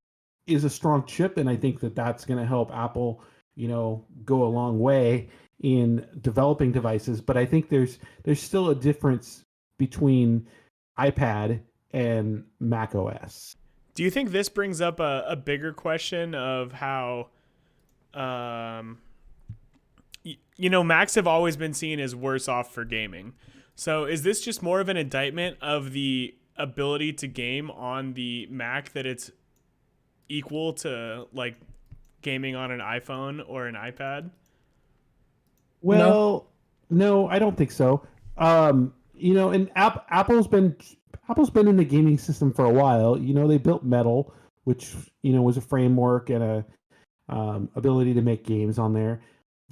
is a strong chip, and I think that that's going to help Apple, go a long way in developing devices. But I think there's still a difference between iPad and Mac OS. Do you think this brings up a bigger question of how, Macs have always been seen as worse off for gaming? So is this just more of an indictment of the ability to game on the Mac, that it's equal to like gaming on an iPhone or an iPad? Well, no, I don't think so. And Apple's been in the gaming system for a while. They built Metal, which was a framework and a ability to make games on there.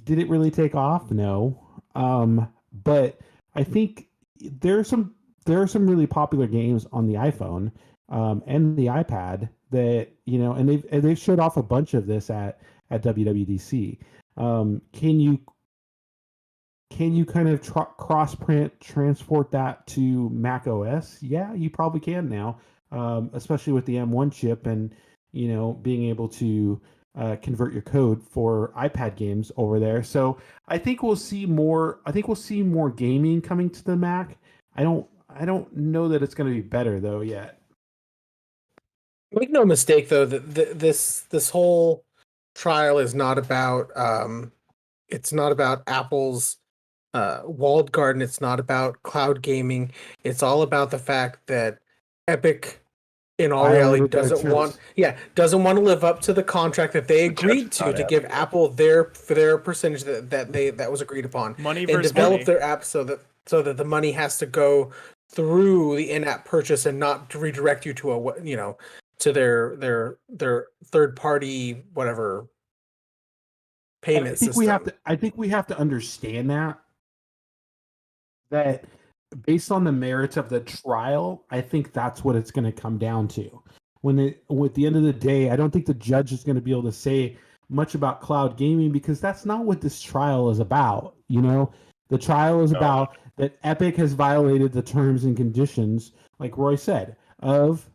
Did it really take off? No. But I think there are some really popular games on the iPhone and the iPad that and they've showed off a bunch of this at WWDC. Can you kind of transport that to Mac OS? Yeah, you probably can now, especially with the M1 chip and being able to convert your code for iPad games over there. So I think we'll see more. I think we'll see more gaming coming to the Mac. I don't know that it's going to be better though yet. Make no mistake, though, that this whole trial is not about it's not about Apple's walled garden. It's not about cloud gaming. It's all about the fact that Epic, in all reality, doesn't want to live up to the contract that they agreed to give Apple their percentage that was agreed upon, Money and versus develop money. their app so that the money has to go through the in-app purchase and not to redirect you to to their third party whatever payment system. I think we have to understand that based on the merits of the trial, I think that's what it's going to come down to. At the end of the day, I don't think the judge is going to be able to say much about cloud gaming, because that's not what this trial is about. The trial is about that Epic has violated the terms and conditions, like Roy said, of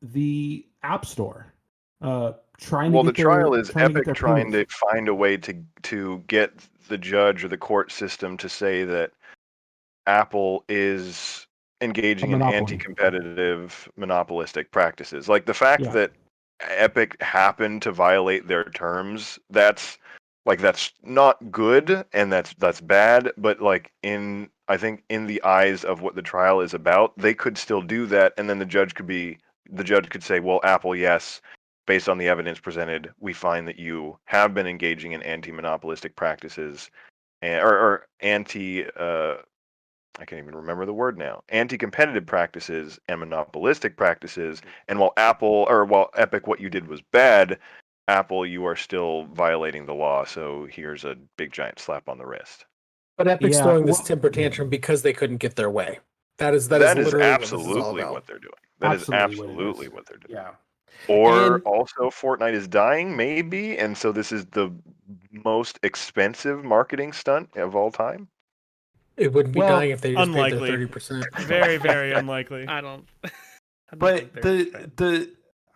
the App Store. The trial is Epic trying to find a way to get the judge or the court system to say that Apple is engaging in anti-competitive monopolistic practices. Like the fact that Epic happened to violate their terms, that's not good, and that's bad, but I think in the eyes of what the trial is about, they could still do that, and then the judge could say, well, Apple, yes, based on the evidence presented, we find that you have been engaging in anti-monopolistic practices or I can't even remember the word now, anti-competitive practices and monopolistic practices. And while Epic, what you did was bad, Apple, you are still violating the law. So here's a big giant slap on the wrist. But Epic's throwing this temper tantrum because they couldn't get their way. That is absolutely what they're doing. That is absolutely what they're doing. Yeah. Or also Fortnite is dying, maybe, and so this is the most expensive marketing stunt of all time. It wouldn't be dying if they just unlikely. paid their 30%. Very, very unlikely. I don't But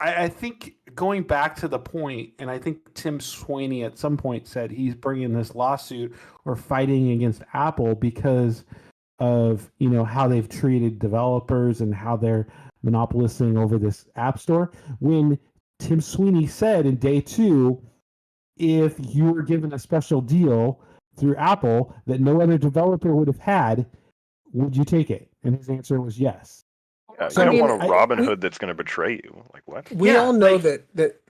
I think going back to the point, and I think Tim Sweeney at some point said he's bringing this lawsuit or fighting against Apple because of how they've treated developers and how they're monopolisting over this app store. When Tim Sweeney said in day 2, if you were given a special deal through Apple that no other developer would have had, would you take it? And his answer was yes. You don't want a I- Robin we- Hood that's going to betray you. Like what? We Yeah, all know like- that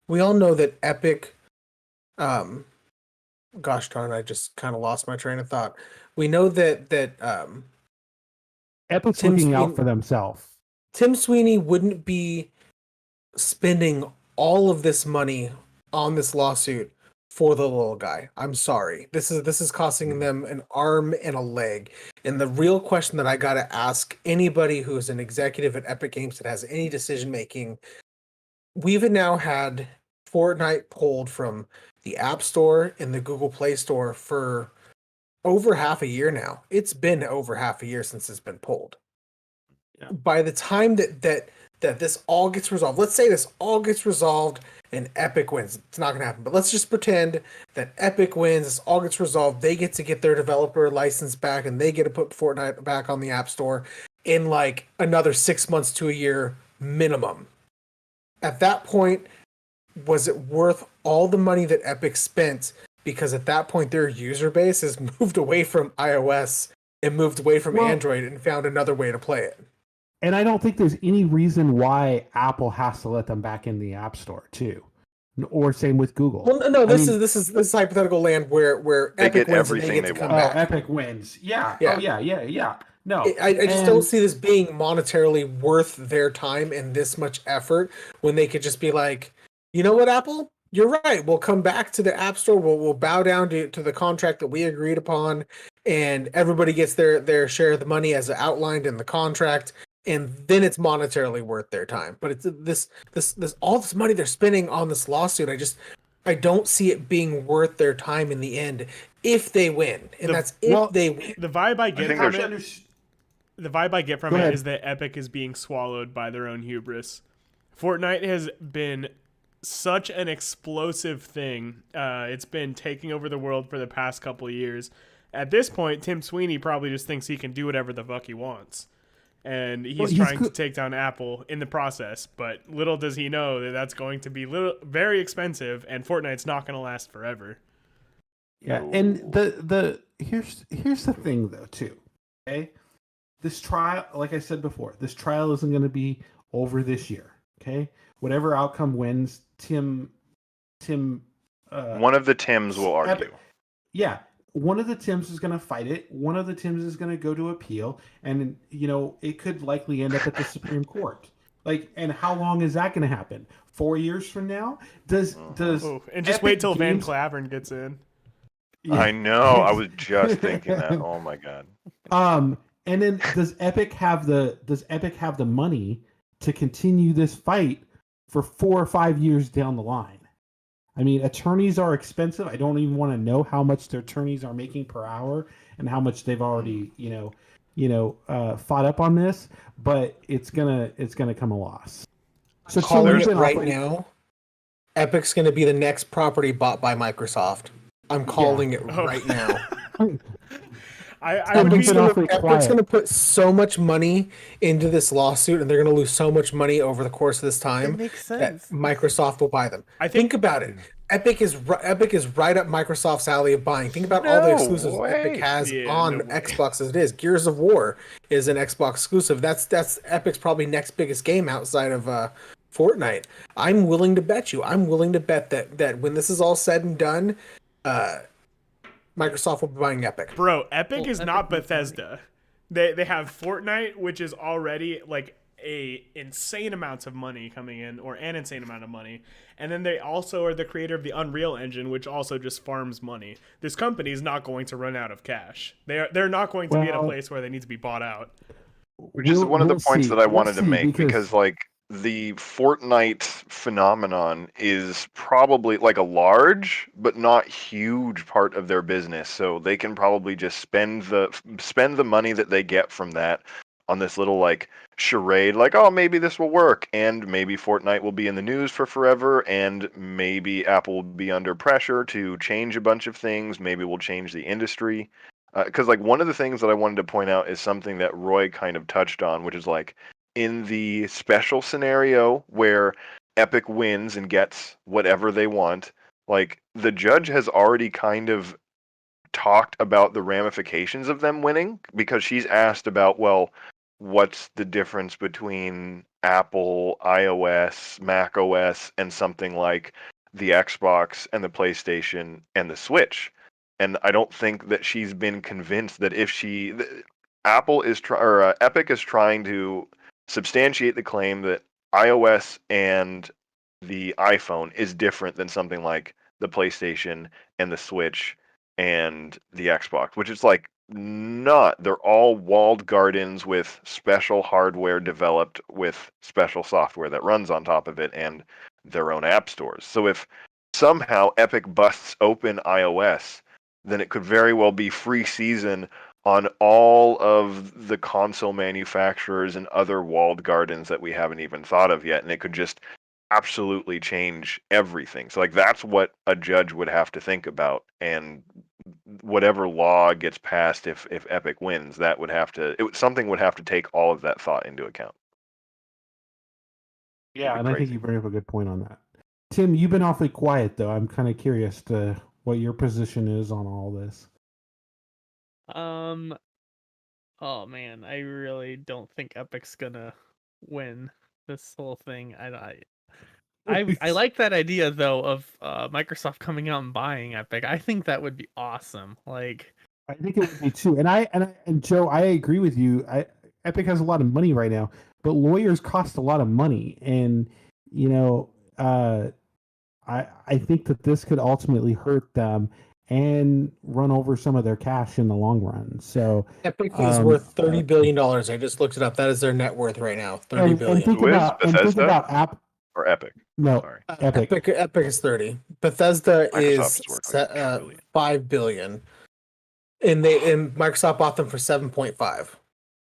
we all know that Epic gosh darn, I just kind of lost my train of thought. We know that Epic's Tim looking out Sweeney- for themselves. Tim Sweeney wouldn't be spending all of this money on this lawsuit for the little guy. I'm sorry. This is costing them an arm and a leg. And the real question that I got to ask anybody who's an executive at Epic Games that has any decision making, we've now had Fortnite pulled from the App Store and the Google Play Store for over half a year now. It's been over half a year since it's been pulled. Yeah. By the time that this all gets resolved, let's say this all gets resolved and Epic wins. It's not going to happen, but let's just pretend that Epic wins, this all gets resolved, they get to get their developer license back and they get to put Fortnite back on the App Store in like another 6 months to a year minimum. At that point, was it worth all the money that Epic spent? Because at that point, their user base has moved away from iOS and moved away from Well- Android and found another way to play it. And I don't think there's any reason why Apple has to let them back in the App Store too, or same with Google. Well, no, I this mean- is hypothetical land where They Epic get wins and they everything get to they come want. back. Epic wins. Yeah. Yeah. Oh yeah. No. I just And- don't see this being monetarily worth their time and this much effort when they could just be like, you know what, Apple? You're right. We'll come back to the App Store. We'll bow down to the contract that we agreed upon, and everybody gets their share of the money as outlined in the contract, and then it's monetarily worth their time. But it's this all this money they're spending on this lawsuit. I don't see it being worth their time in the end if they win, and that's if they win. The vibe I get think from there's- it, the vibe I get from Go it ahead. is that Epic is being swallowed by their own hubris. Fortnite has been such an explosive thing. It's been taking over the world for the past couple of years. At this point, Tim Sweeney probably just thinks he can do whatever the fuck he wants. And he's trying to take down Apple in the process. But little does he know that that's going to be very expensive, and Fortnite's not going to last forever. Yeah, and the here's the thing though too. Okay, this trial, like I said before, this trial isn't going to be over this year. Okay, whatever outcome wins, Tim. One of the Tims will argue. Yeah, one of the Tims is going to fight it. One of the Tims is going to go to appeal, and it could likely end up at the Supreme Court. Like, and how long is that going to happen? 4 years from now? Does Oh, and just Epic wait till Van Games- Clavern gets in. I know. I was just thinking that. Oh my god. And then does Epic have the money to continue this fight for 4 or 5 years down the line? I mean, attorneys are expensive. I don't even want to know how much their attorneys are making per hour and how much they've already, fought up on this, but it's gonna come a loss. So Calling there's it an right offer- now, Epic's going to be the next property bought by Microsoft. I'm calling it Oh. right now. I would Epic's be been awfully Epic's quiet. going to put so much money into this lawsuit, and they're going to lose so much money over the course of this time makes that sense. Microsoft will buy them. I Think think about it. Epic is right up Microsoft's alley of buying. Think about all the No exclusives Epic way. has Yeah, on no way. Xbox as it is. Gears of War is an Xbox exclusive. That's Epic's probably next biggest game outside of Fortnite. I'm willing to bet that when this is all said and done, Microsoft will be buying Epic. Bro, Epic Well, is Epic not would be Bethesda. They have Fortnite, which is already like a insane amounts of money coming in, or an insane amount of money, and then they also are the creator of the Unreal Engine, which also just farms money. This company is not going to run out of cash. They're not going to be at a Well- place where they need to be bought out. Which is one of the We'll points see. that I We'll wanted to see, make because like the Fortnite phenomenon is probably like a large but not huge part of their business. So they can probably just spend the money that they get from that on this little like charade, like, oh, maybe this will work, and maybe Fortnite will be in the news for forever, and maybe Apple will be under pressure to change a bunch of things. Maybe we'll change the industry. Because like one of the things that I wanted to point out is something that Roy kind of touched on, which is like in the special scenario where Epic wins and gets whatever they want, like the judge has already kind of talked about the ramifications of them winning, because she's asked about, well, what's the difference between Apple, iOS, Mac OS, and something like the Xbox and the PlayStation and the Switch. And I don't think that she's been convinced that if Epic is trying to substantiate the claim that iOS and the iPhone is different than something like the PlayStation and the Switch and the Xbox, which is like not. They're all walled gardens with special hardware developed with special software that runs on top of it and their own app stores. So if somehow Epic busts open iOS, then it could very well be free season on all of the console manufacturers and other walled gardens that we haven't even thought of yet, and it could just absolutely change everything. So like that's what a judge would have to think about, and whatever law gets passed if Epic wins, that would have to something would have to take all of that thought into account. Yeah, and I think you bring up a good point on that. Tim, you've been awfully quiet though. I'm kind of curious to what your position is on all this. Oh man, I really don't think Epic's gonna win this whole thing. I like that idea though of Microsoft coming out and buying Epic. I think that would be awesome. Like, I think it would be too. And Joe, I agree with you. Epic has a lot of money right now, but lawyers cost a lot of money, and you know, I think that this could ultimately hurt them and run over some of their cash in the long run. So Epic is worth $30 billion. I just looked it up. That is their net worth right now. $30 billion. And think about App or Epic. No, Sorry. Epic. Epic is 30. Bethesda Microsoft is $5 billion. And Microsoft bought them for 7.5.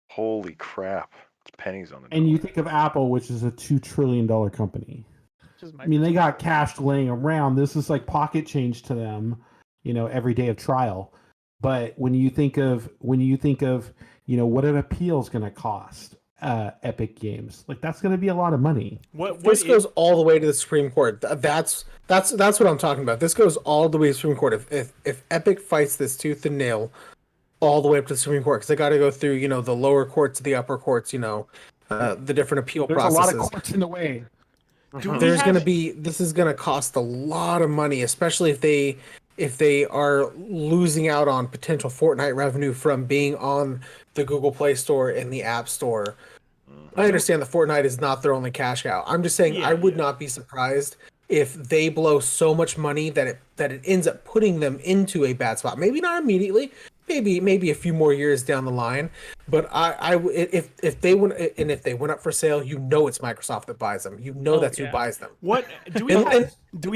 Holy crap. It's pennies on the dollar. And you think of Apple, which is a $2 trillion company. I mean, they got cash laying around. This is like pocket change to them, you know, every day of trial. But when you think of, you know, what an appeal is going to cost Epic Games, like that's going to be a lot of money. This goes all the way to the Supreme Court. That's what I'm talking about. This goes all the way to the Supreme Court. If Epic fights this tooth and nail all the way up to the Supreme Court, because they got to go through, you know, the lower courts to the upper courts, you know, the different appeal processes. There's a lot of courts in the way. This is going to cost a lot of money, especially if they are losing out on potential Fortnite revenue from being on the Google Play Store and the App Store. I understand that Fortnite is not their only cash cow. I'm just saying I would not be surprised if they blow so much money that it ends up putting them into a bad spot. Maybe not immediately, maybe a few more years down the line. But if they went up for sale, you know it's Microsoft that buys them. You know that's who buys them. What do we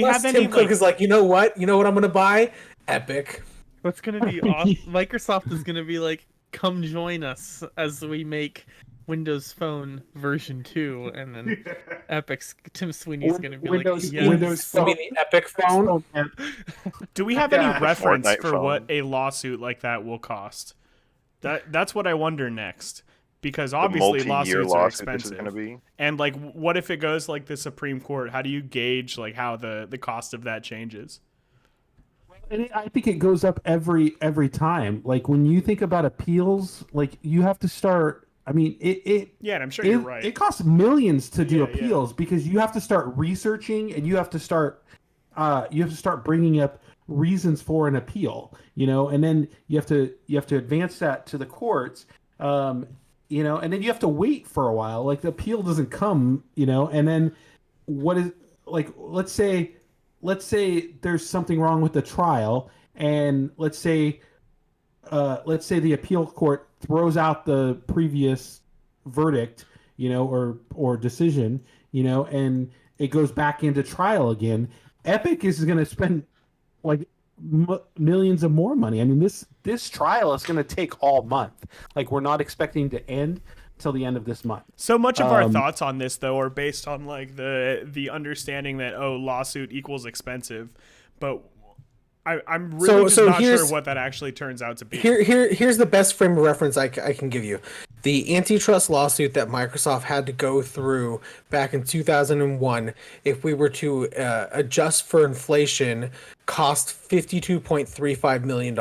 have any? Tim Cook is like, you know what I'm gonna buy? Epic. What's gonna be awesome? Microsoft is gonna be like, come join us as we make Windows Phone version 2, and then Epic's Tim Sweeney's gonna be Windows, like, Windows Phone. The Epic phone. Do we have any reference Fortnite for phone. what a lawsuit like that will cost? That's what I wonder next, because obviously lawsuits are expensive. This is be. And like, what if it goes like the Supreme Court? How do you gauge like how the cost of that changes? And I think it goes up every time. Like when you think about appeals, like you have to start. I mean, Yeah, and I'm sure you're right. It costs millions to do appeals because you have to start researching and you have to start bringing up reasons for an appeal, you know, and then you have to advance that to the courts, you know, and then you have to wait for a while. Like the appeal doesn't come, you know, and then what is like, let's say there's something wrong with the trial, and let's say the appeal court throws out the previous verdict, you know, or decision, you know, and it goes back into trial again. Epic is going to spend like millions of more money. I mean, this trial is going to take all month. Like we're not expecting to end till the end of this month. So much of our thoughts on this though are based on like the understanding that lawsuit equals expensive, but I'm really not sure what that actually turns out to be. Here's the best frame of reference I can give you. The antitrust lawsuit that Microsoft had to go through back in 2001, if we were to adjust for inflation, cost $52.35 million.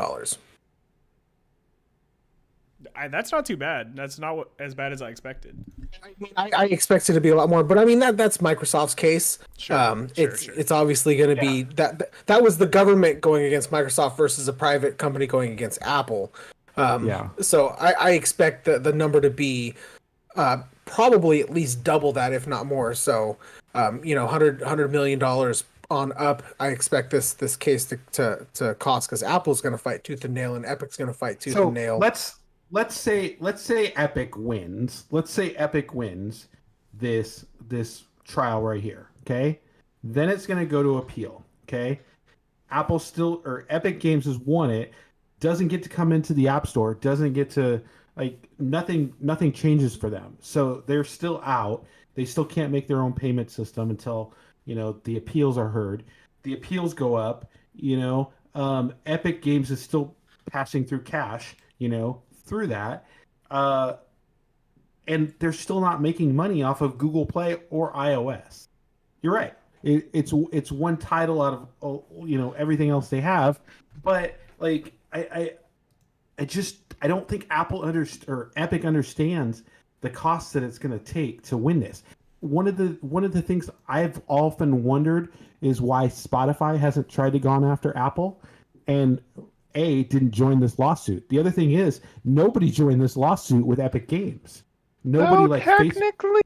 That's not too bad. That's not as bad as I expected. I mean, I expect it to be a lot more, but I mean that's Microsoft's case. Sure, It's obviously going to be that was the government going against Microsoft versus a private company going against Apple. So I expect the number to be probably at least double that, if not more. So $100 million on up. I expect this case to cost, because Apple's going to fight tooth and nail and Epic's going to fight tooth and nail. Let's say Epic wins. Let's say Epic wins this trial right here. Okay, then it's going to go to appeal. Okay, Epic Games has won it. Doesn't get to come into the App Store. Doesn't get to nothing changes for them. So they're still out. They still can't make their own payment system until the appeals are heard. The appeals go up. Epic Games is still passing through cash. Through that, and they're still not making money off of Google Play or iOS. You're right. It's one title out of everything else they have, but I don't think Epic understands the costs that it's going to take to win this. One of the things I've often wondered is why Spotify hasn't tried to gone after Apple, and didn't join this lawsuit. The other thing is nobody joined this lawsuit with Epic Games. Nobody technically.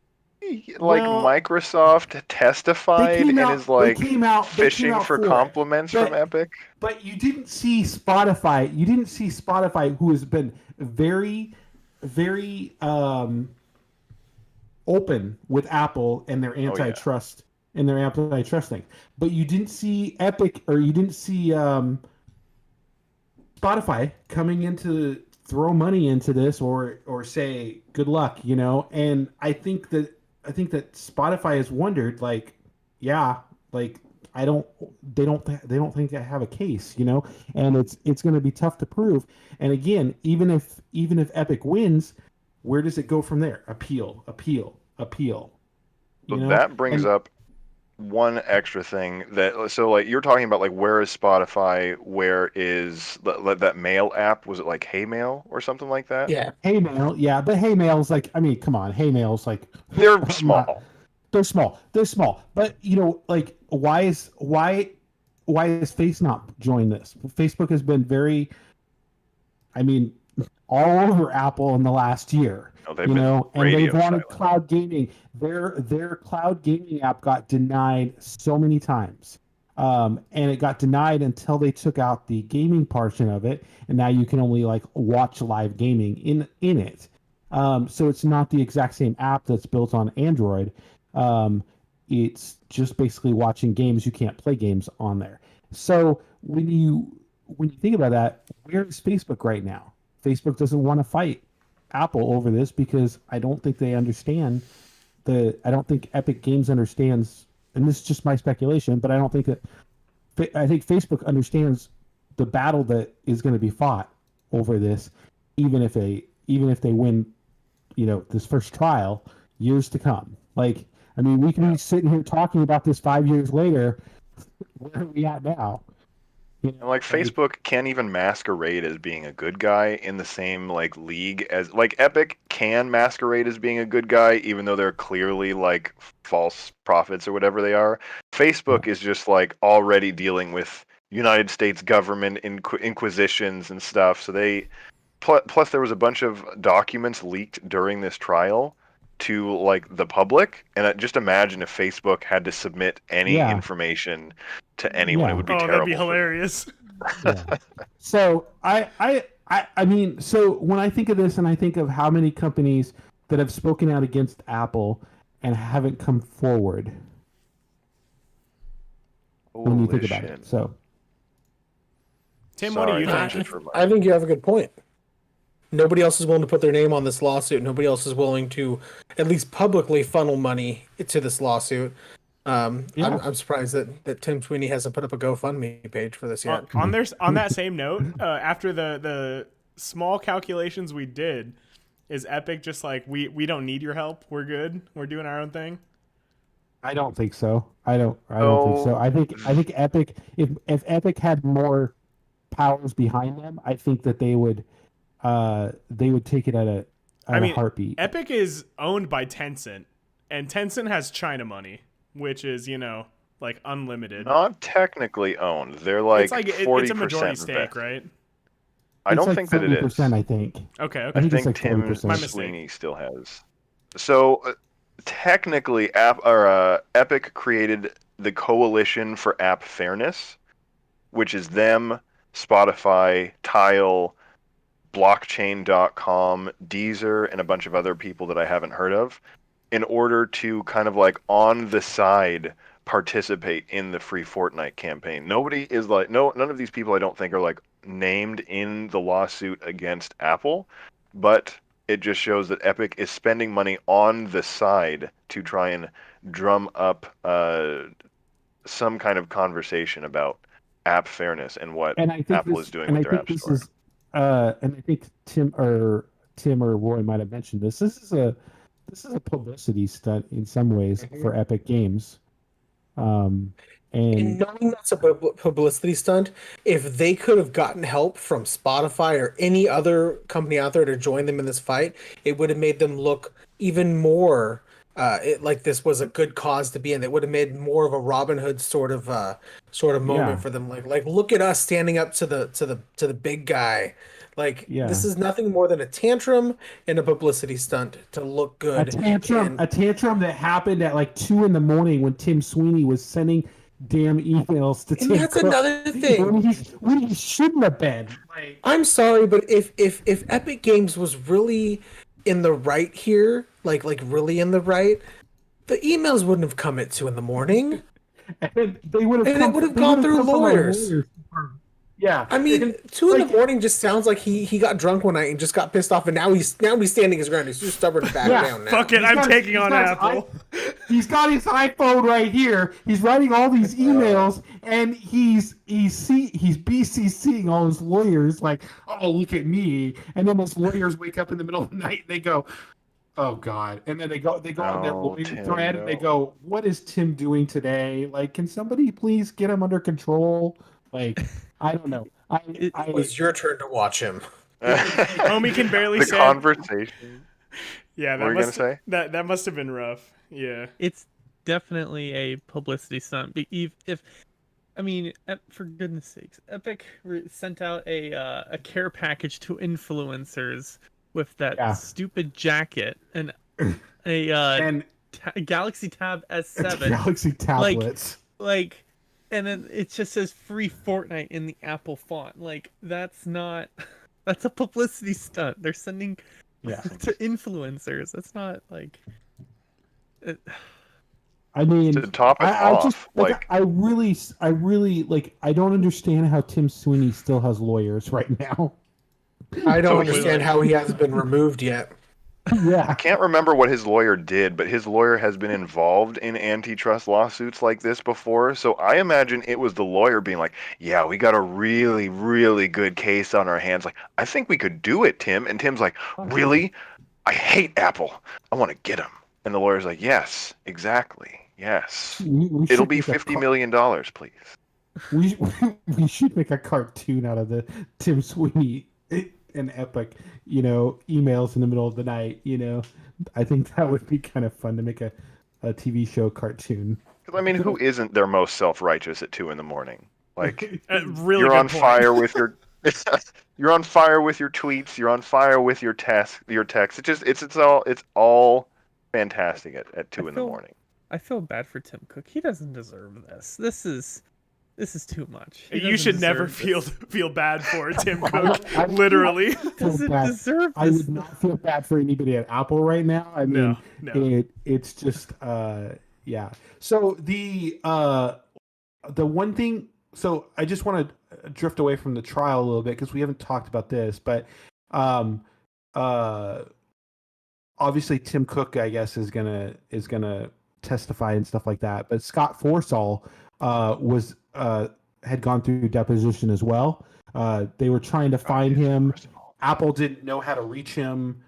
Microsoft testified and is fishing for compliments from Epic. But you didn't see Spotify. Who has been very, very open with Apple and their antitrust thing. But you didn't see Epic, or you didn't see Spotify coming in to throw money into this or say good luck, and I think that Spotify has wondered, they don't think I have a case, and it's going to be tough to prove. And again, even if Epic wins, where does it go from there? Appeal. So that brings up one extra thing you're talking about, where is Spotify, where is that mail app, was it HeyMail or something like that? Yeah, HeyMail, yeah, but HeyMail's come on, HeyMail's they're small. They're small, but why is Face not joined this? Facebook has been very, all over Apple in the last year. And they've wanted cloud gaming. Their cloud gaming app got denied so many times, and it got denied until they took out the gaming portion of it, and now you can only watch live gaming in it. So it's not the exact same app that's built on Android. It's just basically watching games. You can't play games on there. So when you think about that, where is Facebook right now? Facebook doesn't want to fight Apple over this because I don't think they understand I don't think Epic Games understands, and this is just my speculation, but I don't think I think Facebook understands the battle that is going to be fought over this, even if they win, this first trial years to come. We can be sitting here talking about this 5 years later. Where are we at now? Facebook can't even masquerade as being a good guy in the same league as Epic can masquerade as being a good guy, even though they're clearly false prophets or whatever they are. Facebook is just already dealing with United States government inquisitions and stuff. So they plus there was a bunch of documents leaked during this trial to the public, and just imagine if Facebook had to submit any information to anyone. It would be terrible. That'd be hilarious. Yeah. So so when I think of this, and I think of how many companies that have spoken out against Apple and haven't come forward, when you think about it. So, Tim, what do you think? I think you have a good point. Nobody else is willing to put their name on this lawsuit. Nobody else is willing to at least publicly funnel money to this lawsuit. I'm surprised that Tim Sweeney hasn't put up a GoFundMe page for this yet. On that same note, after the small calculations we did, is Epic just we don't need your help? We're good. We're doing our own thing. I don't think so. I don't think so. I think Epic, if Epic had more powers behind them, I think that they would they would take it at a heartbeat. Epic is owned by Tencent, and Tencent has China money, which is, like unlimited. Not technically owned. They're like, it's 40% it's a majority stake, invested. right? I don't It's think like that it is. 30%, I think. Okay. I I think it's think like Tim 40%. My mistake. Sweeney still has. So technically, Epic created the Coalition for App Fairness, which is them, Spotify, Tile, Blockchain.com, Deezer, and a bunch of other people that I haven't heard of, in order to kind of like on the side participate in the free Fortnite campaign. Nobody is like, none of these people I don't think are like named in the lawsuit against Apple, but it just shows that Epic is spending money on the side to try and drum up some kind of conversation about app fairness and what And I think Apple this, is doing and with I their think app this store. is, and I think Tim or Roy might have mentioned this. This is a publicity stunt in some ways for Epic Games. And And knowing that's a publicity stunt, if they could have gotten help from Spotify or any other company out there to join them in this fight, it would have made them look even more like this was a good cause to be in. It would have made more of a Robin Hood sort of moment Yeah. for them. Like look at us standing up to the big guy. Like Yeah. this is nothing more than a tantrum and a publicity stunt to look a good. tantrum And that happened at like 2 a.m. when Tim Sweeney was sending damn emails to Tim that's Cook another thing. when he shouldn't have been. Like, I'm sorry, but if Epic Games was really in the right here, like really in the right, the emails wouldn't have come at 2 a.m. and they would have And it would have gone through lawyers. Yeah, I mean, and, 2 like, a.m. just sounds like he got drunk one night and just got pissed off, and now he's standing his ground. He's too stubborn to back Yeah, down now. Fuck it, I'm taking on his Apple. He's got his iPhone right here. He's writing all these emails, and he's BCCing all his lawyers. Like, oh, look at me. And then those lawyers wake up in the middle of the night and they go, oh God. And then they go on their No, lawyer Tim, thread and they no. go, what is Tim doing today? Like, can somebody please get him under control? Like, I don't know. It was your turn to watch him. Homie can barely the say. conversation. Yeah, What were you gonna say? That must have been rough. Yeah. It's definitely a publicity stunt. For goodness sakes, Epic sent out a care package to influencers with that Yeah. stupid jacket and a And Galaxy Tab S7. Galaxy tablets. Like, and then it just says free Fortnite in the Apple font. Like, that's a publicity stunt. They're sending Yeah. to influencers. That's not like. I mean, To top it I off, just like I really like. I don't understand how Tim Sweeney still has lawyers right now. I don't So understand how he hasn't been removed yet. Yeah, I can't remember what his lawyer did, but his lawyer has been involved in antitrust lawsuits like this before. So I imagine it was the lawyer being like, yeah, we got a really, really good case on our hands. Like, I think we could do it, Tim. And Tim's like, really? I hate Apple. I want to get him. And the lawyer's like, yes, exactly. Yes. we It'll should be make a $50 million, please. we should make a cartoon out of the Tim Sweeney and Epic, emails in the middle of the night. I think that would be kind of fun to make a TV show cartoon. Because, I mean, who isn't their most self-righteous at 2 a.m? Like, Really you're good on point. fire with your you're on fire with your tweets, you're on fire with your text. It's all fantastic at 2 a.m. I feel bad for Tim Cook. He doesn't deserve this. This is too much. He You doesn't should never deserve feel bad for Tim Cook. I- Literally. this. Doesn't bad. deserve I this. would not feel bad for anybody at Apple right now. I mean, No. it's just yeah. So the one thing. So I just want to drift away from the trial a little bit because we haven't talked about this, but obviously Tim Cook, I guess, is gonna testify and stuff like that. But Scott Forstall had gone through deposition as well. They were trying to find him. Apple didn't know how to reach him.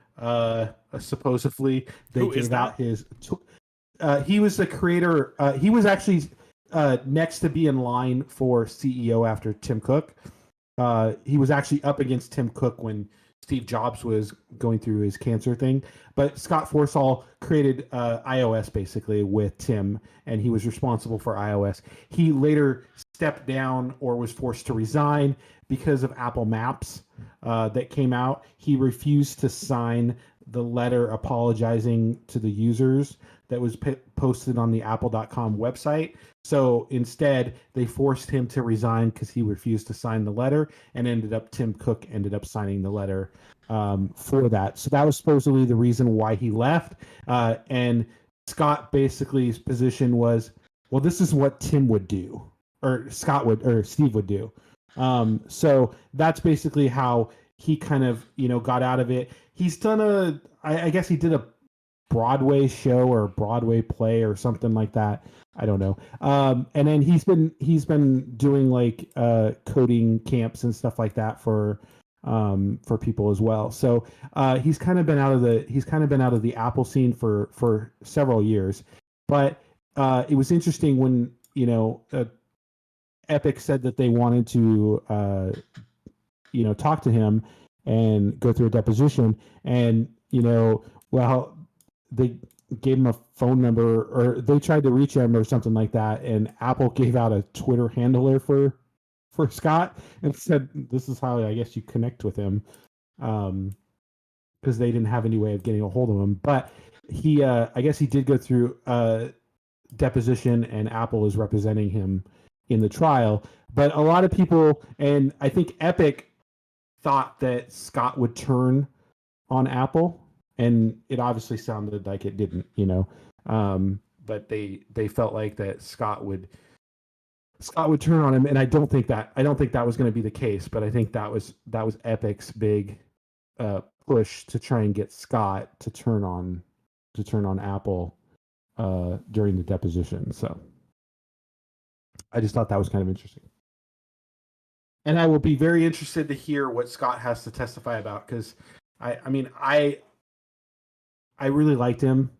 Supposedly, they Who is gave out his. He was the creator. He was actually next to be in line for CEO after Tim Cook. He was actually up against Tim Cook when Steve Jobs was going through his cancer thing. But Scott Forstall created iOS basically with Tim, and he was responsible for iOS. He later stepped down or was forced to resign because of Apple Maps that came out. He refused to sign the letter apologizing to the users that was posted on the apple.com website. So instead, they forced him to resign because he refused to sign the letter, and Tim Cook ended up signing the letter for that. So that was supposedly the reason why he left. And Scott basically's position was, well, this is what Tim would do, or Steve would do. So that's basically how he kind of, got out of it. He's done I guess he did a Broadway show or Broadway play or something like that. I don't know. And then he's been doing like coding camps and stuff like that for people as well. So he's kind of been out of the Apple scene for several years. But it was interesting when Epic said that they wanted to talk to him and go through a deposition, and they gave him a phone number, or they tried to reach him or something like that, and Apple gave out a Twitter handler for Scott and said, this is how I guess you connect with him, because they didn't have any way of getting a hold of him. But he I guess he did go through a deposition, and Apple is representing him in the trial. But a lot of people, and I think Epic, thought that Scott would turn on Apple, and it obviously sounded like it didn't, but they felt like that Scott would turn on him, and I don't think that was going to be the case. But I think that was Epic's big push to try and get Scott to turn on Apple during the deposition. So I just thought that was kind of interesting. And I will be very interested to hear what Scott has to testify about, because I really liked him.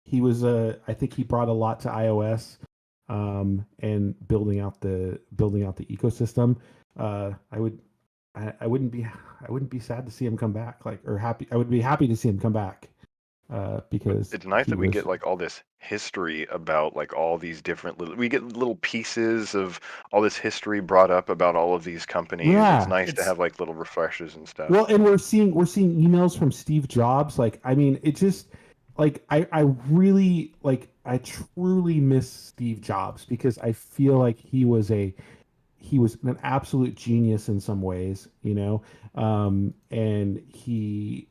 He was I think he brought a lot to iOS, and building out the ecosystem. I wouldn't be sad to see him come back, I would be happy to see him come back. Because it's nice that we get like all this history about like all these different we get little pieces of all this history brought up about all of these companies. Yeah, it's nice to have like little refreshers and stuff. Well, and we're seeing emails from Steve Jobs. It just I really I truly miss Steve Jobs, because I feel like he was an absolute genius in some ways, and he,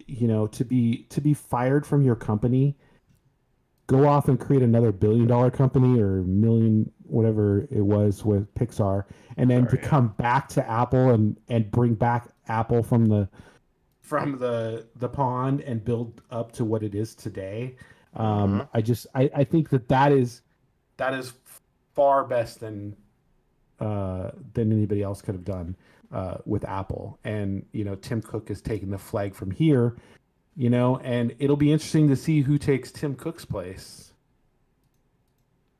to be fired from your company, go off and create another $1 billion company or million, whatever it was with Pixar, and then come back to Apple and bring back Apple from the pond and build up to what it is today. I think that is far best than anybody else could have done with Apple. And Tim Cook has taken the flag from here, and it'll be interesting to see who takes Tim Cook's place.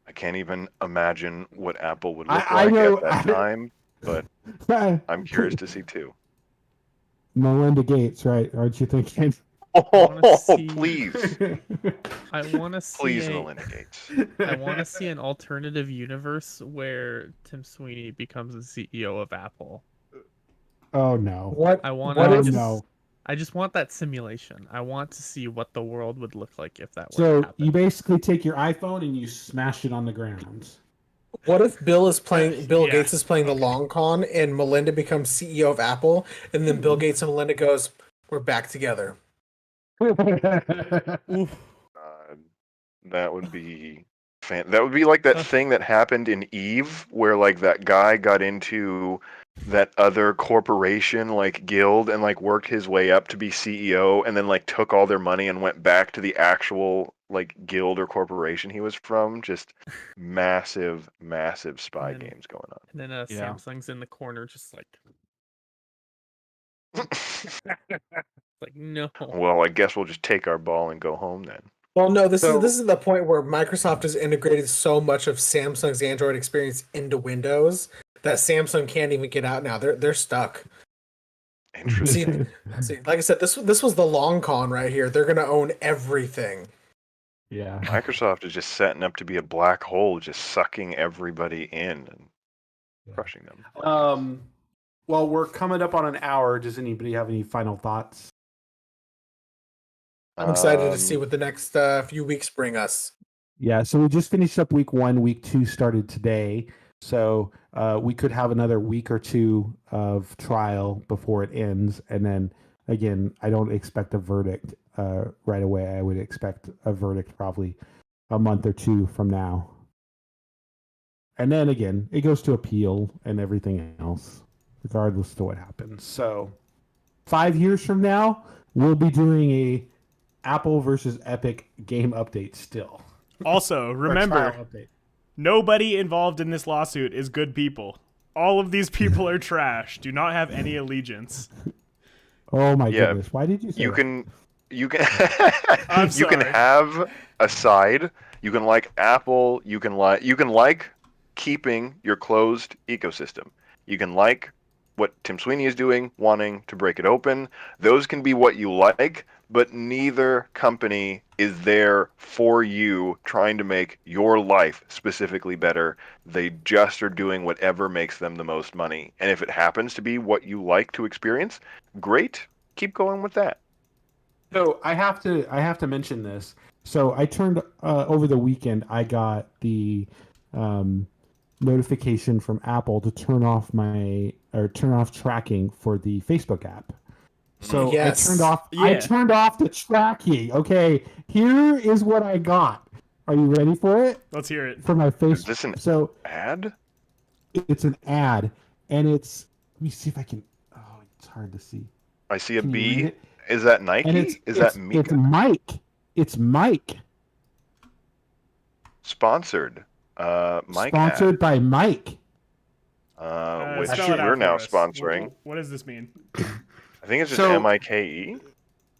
I can't even imagine what Apple would look like at that time, but I'm curious to see too. Melinda Gates, right? Aren't you thinking? Please. I want to see. Please, Melinda Gates. I want to see an alternative universe where Tim Sweeney becomes the CEO of Apple. Oh no! I just want that simulation. I want to see what the world would look like if that were to happen. You basically take your iPhone and you smash it on the ground. What if Bill Gates is playing the long con and Melinda becomes CEO of Apple, and then Bill Gates and Melinda goes, "We're back together." That would be that would be like that thing that happened in Eve, where like that guy got into that other corporation like guild and like worked his way up to be CEO, and then like took all their money and went back to the actual like guild or corporation he was from. Just massive spy games going on. And then Samsung's in the corner just like like no. Well, I guess we'll just take our ball and go home then. Well, no, this is the point where Microsoft has integrated so much of Samsung's Android experience into Windows that Samsung can't even get out now. They're stuck. Interesting. See, like I said, this was the long con right here. They're gonna own everything. Yeah. Microsoft is just setting up to be a black hole, just sucking everybody in and crushing them. Well, we're coming up on an hour. Does anybody have any final thoughts? I'm excited to see what the next few weeks bring us. Yeah, so we just finished up week 1. Week 2 started today. So we could have another week or two of trial before it ends. And then again, I don't expect a verdict right away. I would expect a verdict probably a month or two from now. And then again, it goes to appeal and everything else, regardless to what happens. So 5 years from now, we'll be doing a Apple versus Epic game update still. Also, Or remember, trial update. nobody involved in this lawsuit is good people. All of these people are trash. Do not have any allegiance. Oh my Yeah, goodness! Why did you say You that? can you can I'm you can sorry. have a side. You can like Apple. You can like keeping your closed ecosystem. You can like what Tim Sweeney is doing, wanting to break it open. Those can be what you like, but neither company is there for you trying to make your life specifically better. They just are doing whatever makes them the most money. And if it happens to be what you like to experience, great. Keep going with that. So I have to mention this. So I turned over the weekend. I got the notification from Apple to turn off tracking for the Facebook app. So Yes. Yeah. I turned off the tracking. Okay, here is what I got. Are you ready for it? Let's hear it. For my Facebook. Is this an So ad? it's an ad, and it's. Let me see if I can. Oh, it's hard to see. I see a Can you read B. it? Is that Nike? And Is it's that Mika? Mike. It's Mike. Sponsored. Mike Sponsored by Mike. which Spell it out we're for now us. sponsoring. What does this mean? I think it's just So- Mike.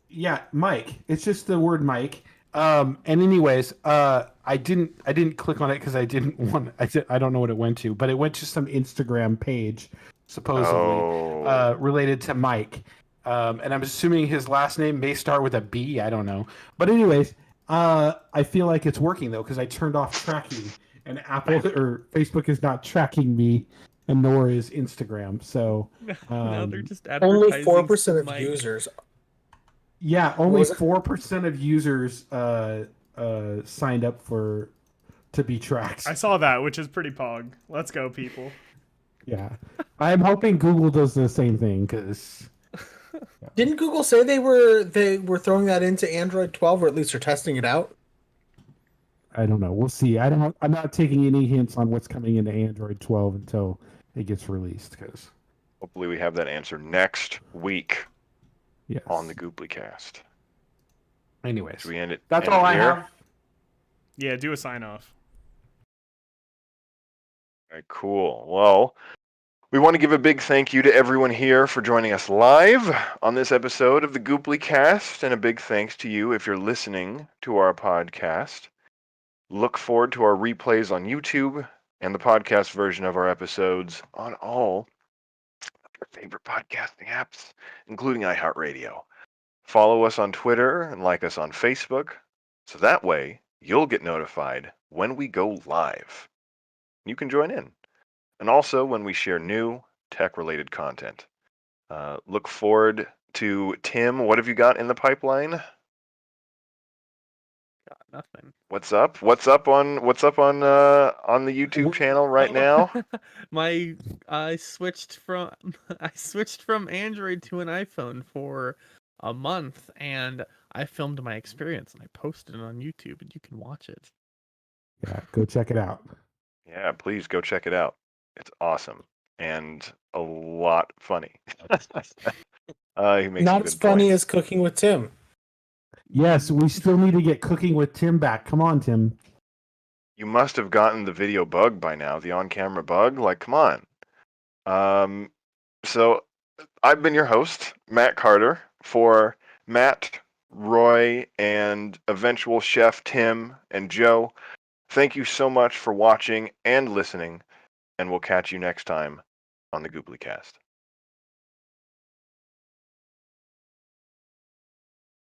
Yeah, Mike. It's just the word Mike. And anyways, I didn't click on it because I didn't want. I don't know what it went to, but it went to some Instagram page, supposedly Oh. related to Mike. And I'm assuming his last name may start with a B. I don't know. But anyways, I feel like it's working though because I turned off tracking, and Apple or Facebook is not tracking me, and nor is Instagram. So Now they're just Only advertising 4% of Mike. users. yeah, only was it? 4% of users signed up to be tracked. I saw that, which is pretty pog. Let's go, people. Yeah, I'm hoping Google does the same thing because Didn't Google say they were throwing that into Android 12, or at least are testing it out? I don't know. We'll see. I'm not taking any hints on what's coming into Android 12 until it gets released. Because Hopefully we have that answer next week yes. on the Gooplycast. Anyways, Should we end it? that's end all it I here? have. Yeah, do a sign off. All right, cool. Well, we want to give a big thank you to everyone here for joining us live on this episode of the Gooplycast, and a big thanks to you if you're listening to our podcast. Look forward to our replays on YouTube and the podcast version of our episodes on all of your favorite podcasting apps, including iHeartRadio. Follow us on Twitter and like us on Facebook, so that way you'll get notified when we go live. You can join in. And also when we share new tech-related content. Look forward to Tim. What have you got in the pipeline? Got nothing. What's up? What's up on the YouTube channel right now? I switched from Android to an iPhone for a month, and I filmed my experience and I posted it on YouTube, and you can watch it. Yeah, go check it out. Yeah, please go check it out. It's awesome and a lot funny. He makes Not some as good funny points. as Cooking with Tim. Yes, we still need to get Cooking with Tim back. Come on, Tim. You must have gotten the video bug by now, the on-camera bug. Like, come on. So I've been your host, Matt Carter, for Matt, Roy, and eventual chef Tim and Joe. Thank you so much for watching and listening, and we'll catch you next time on the Gooplycast.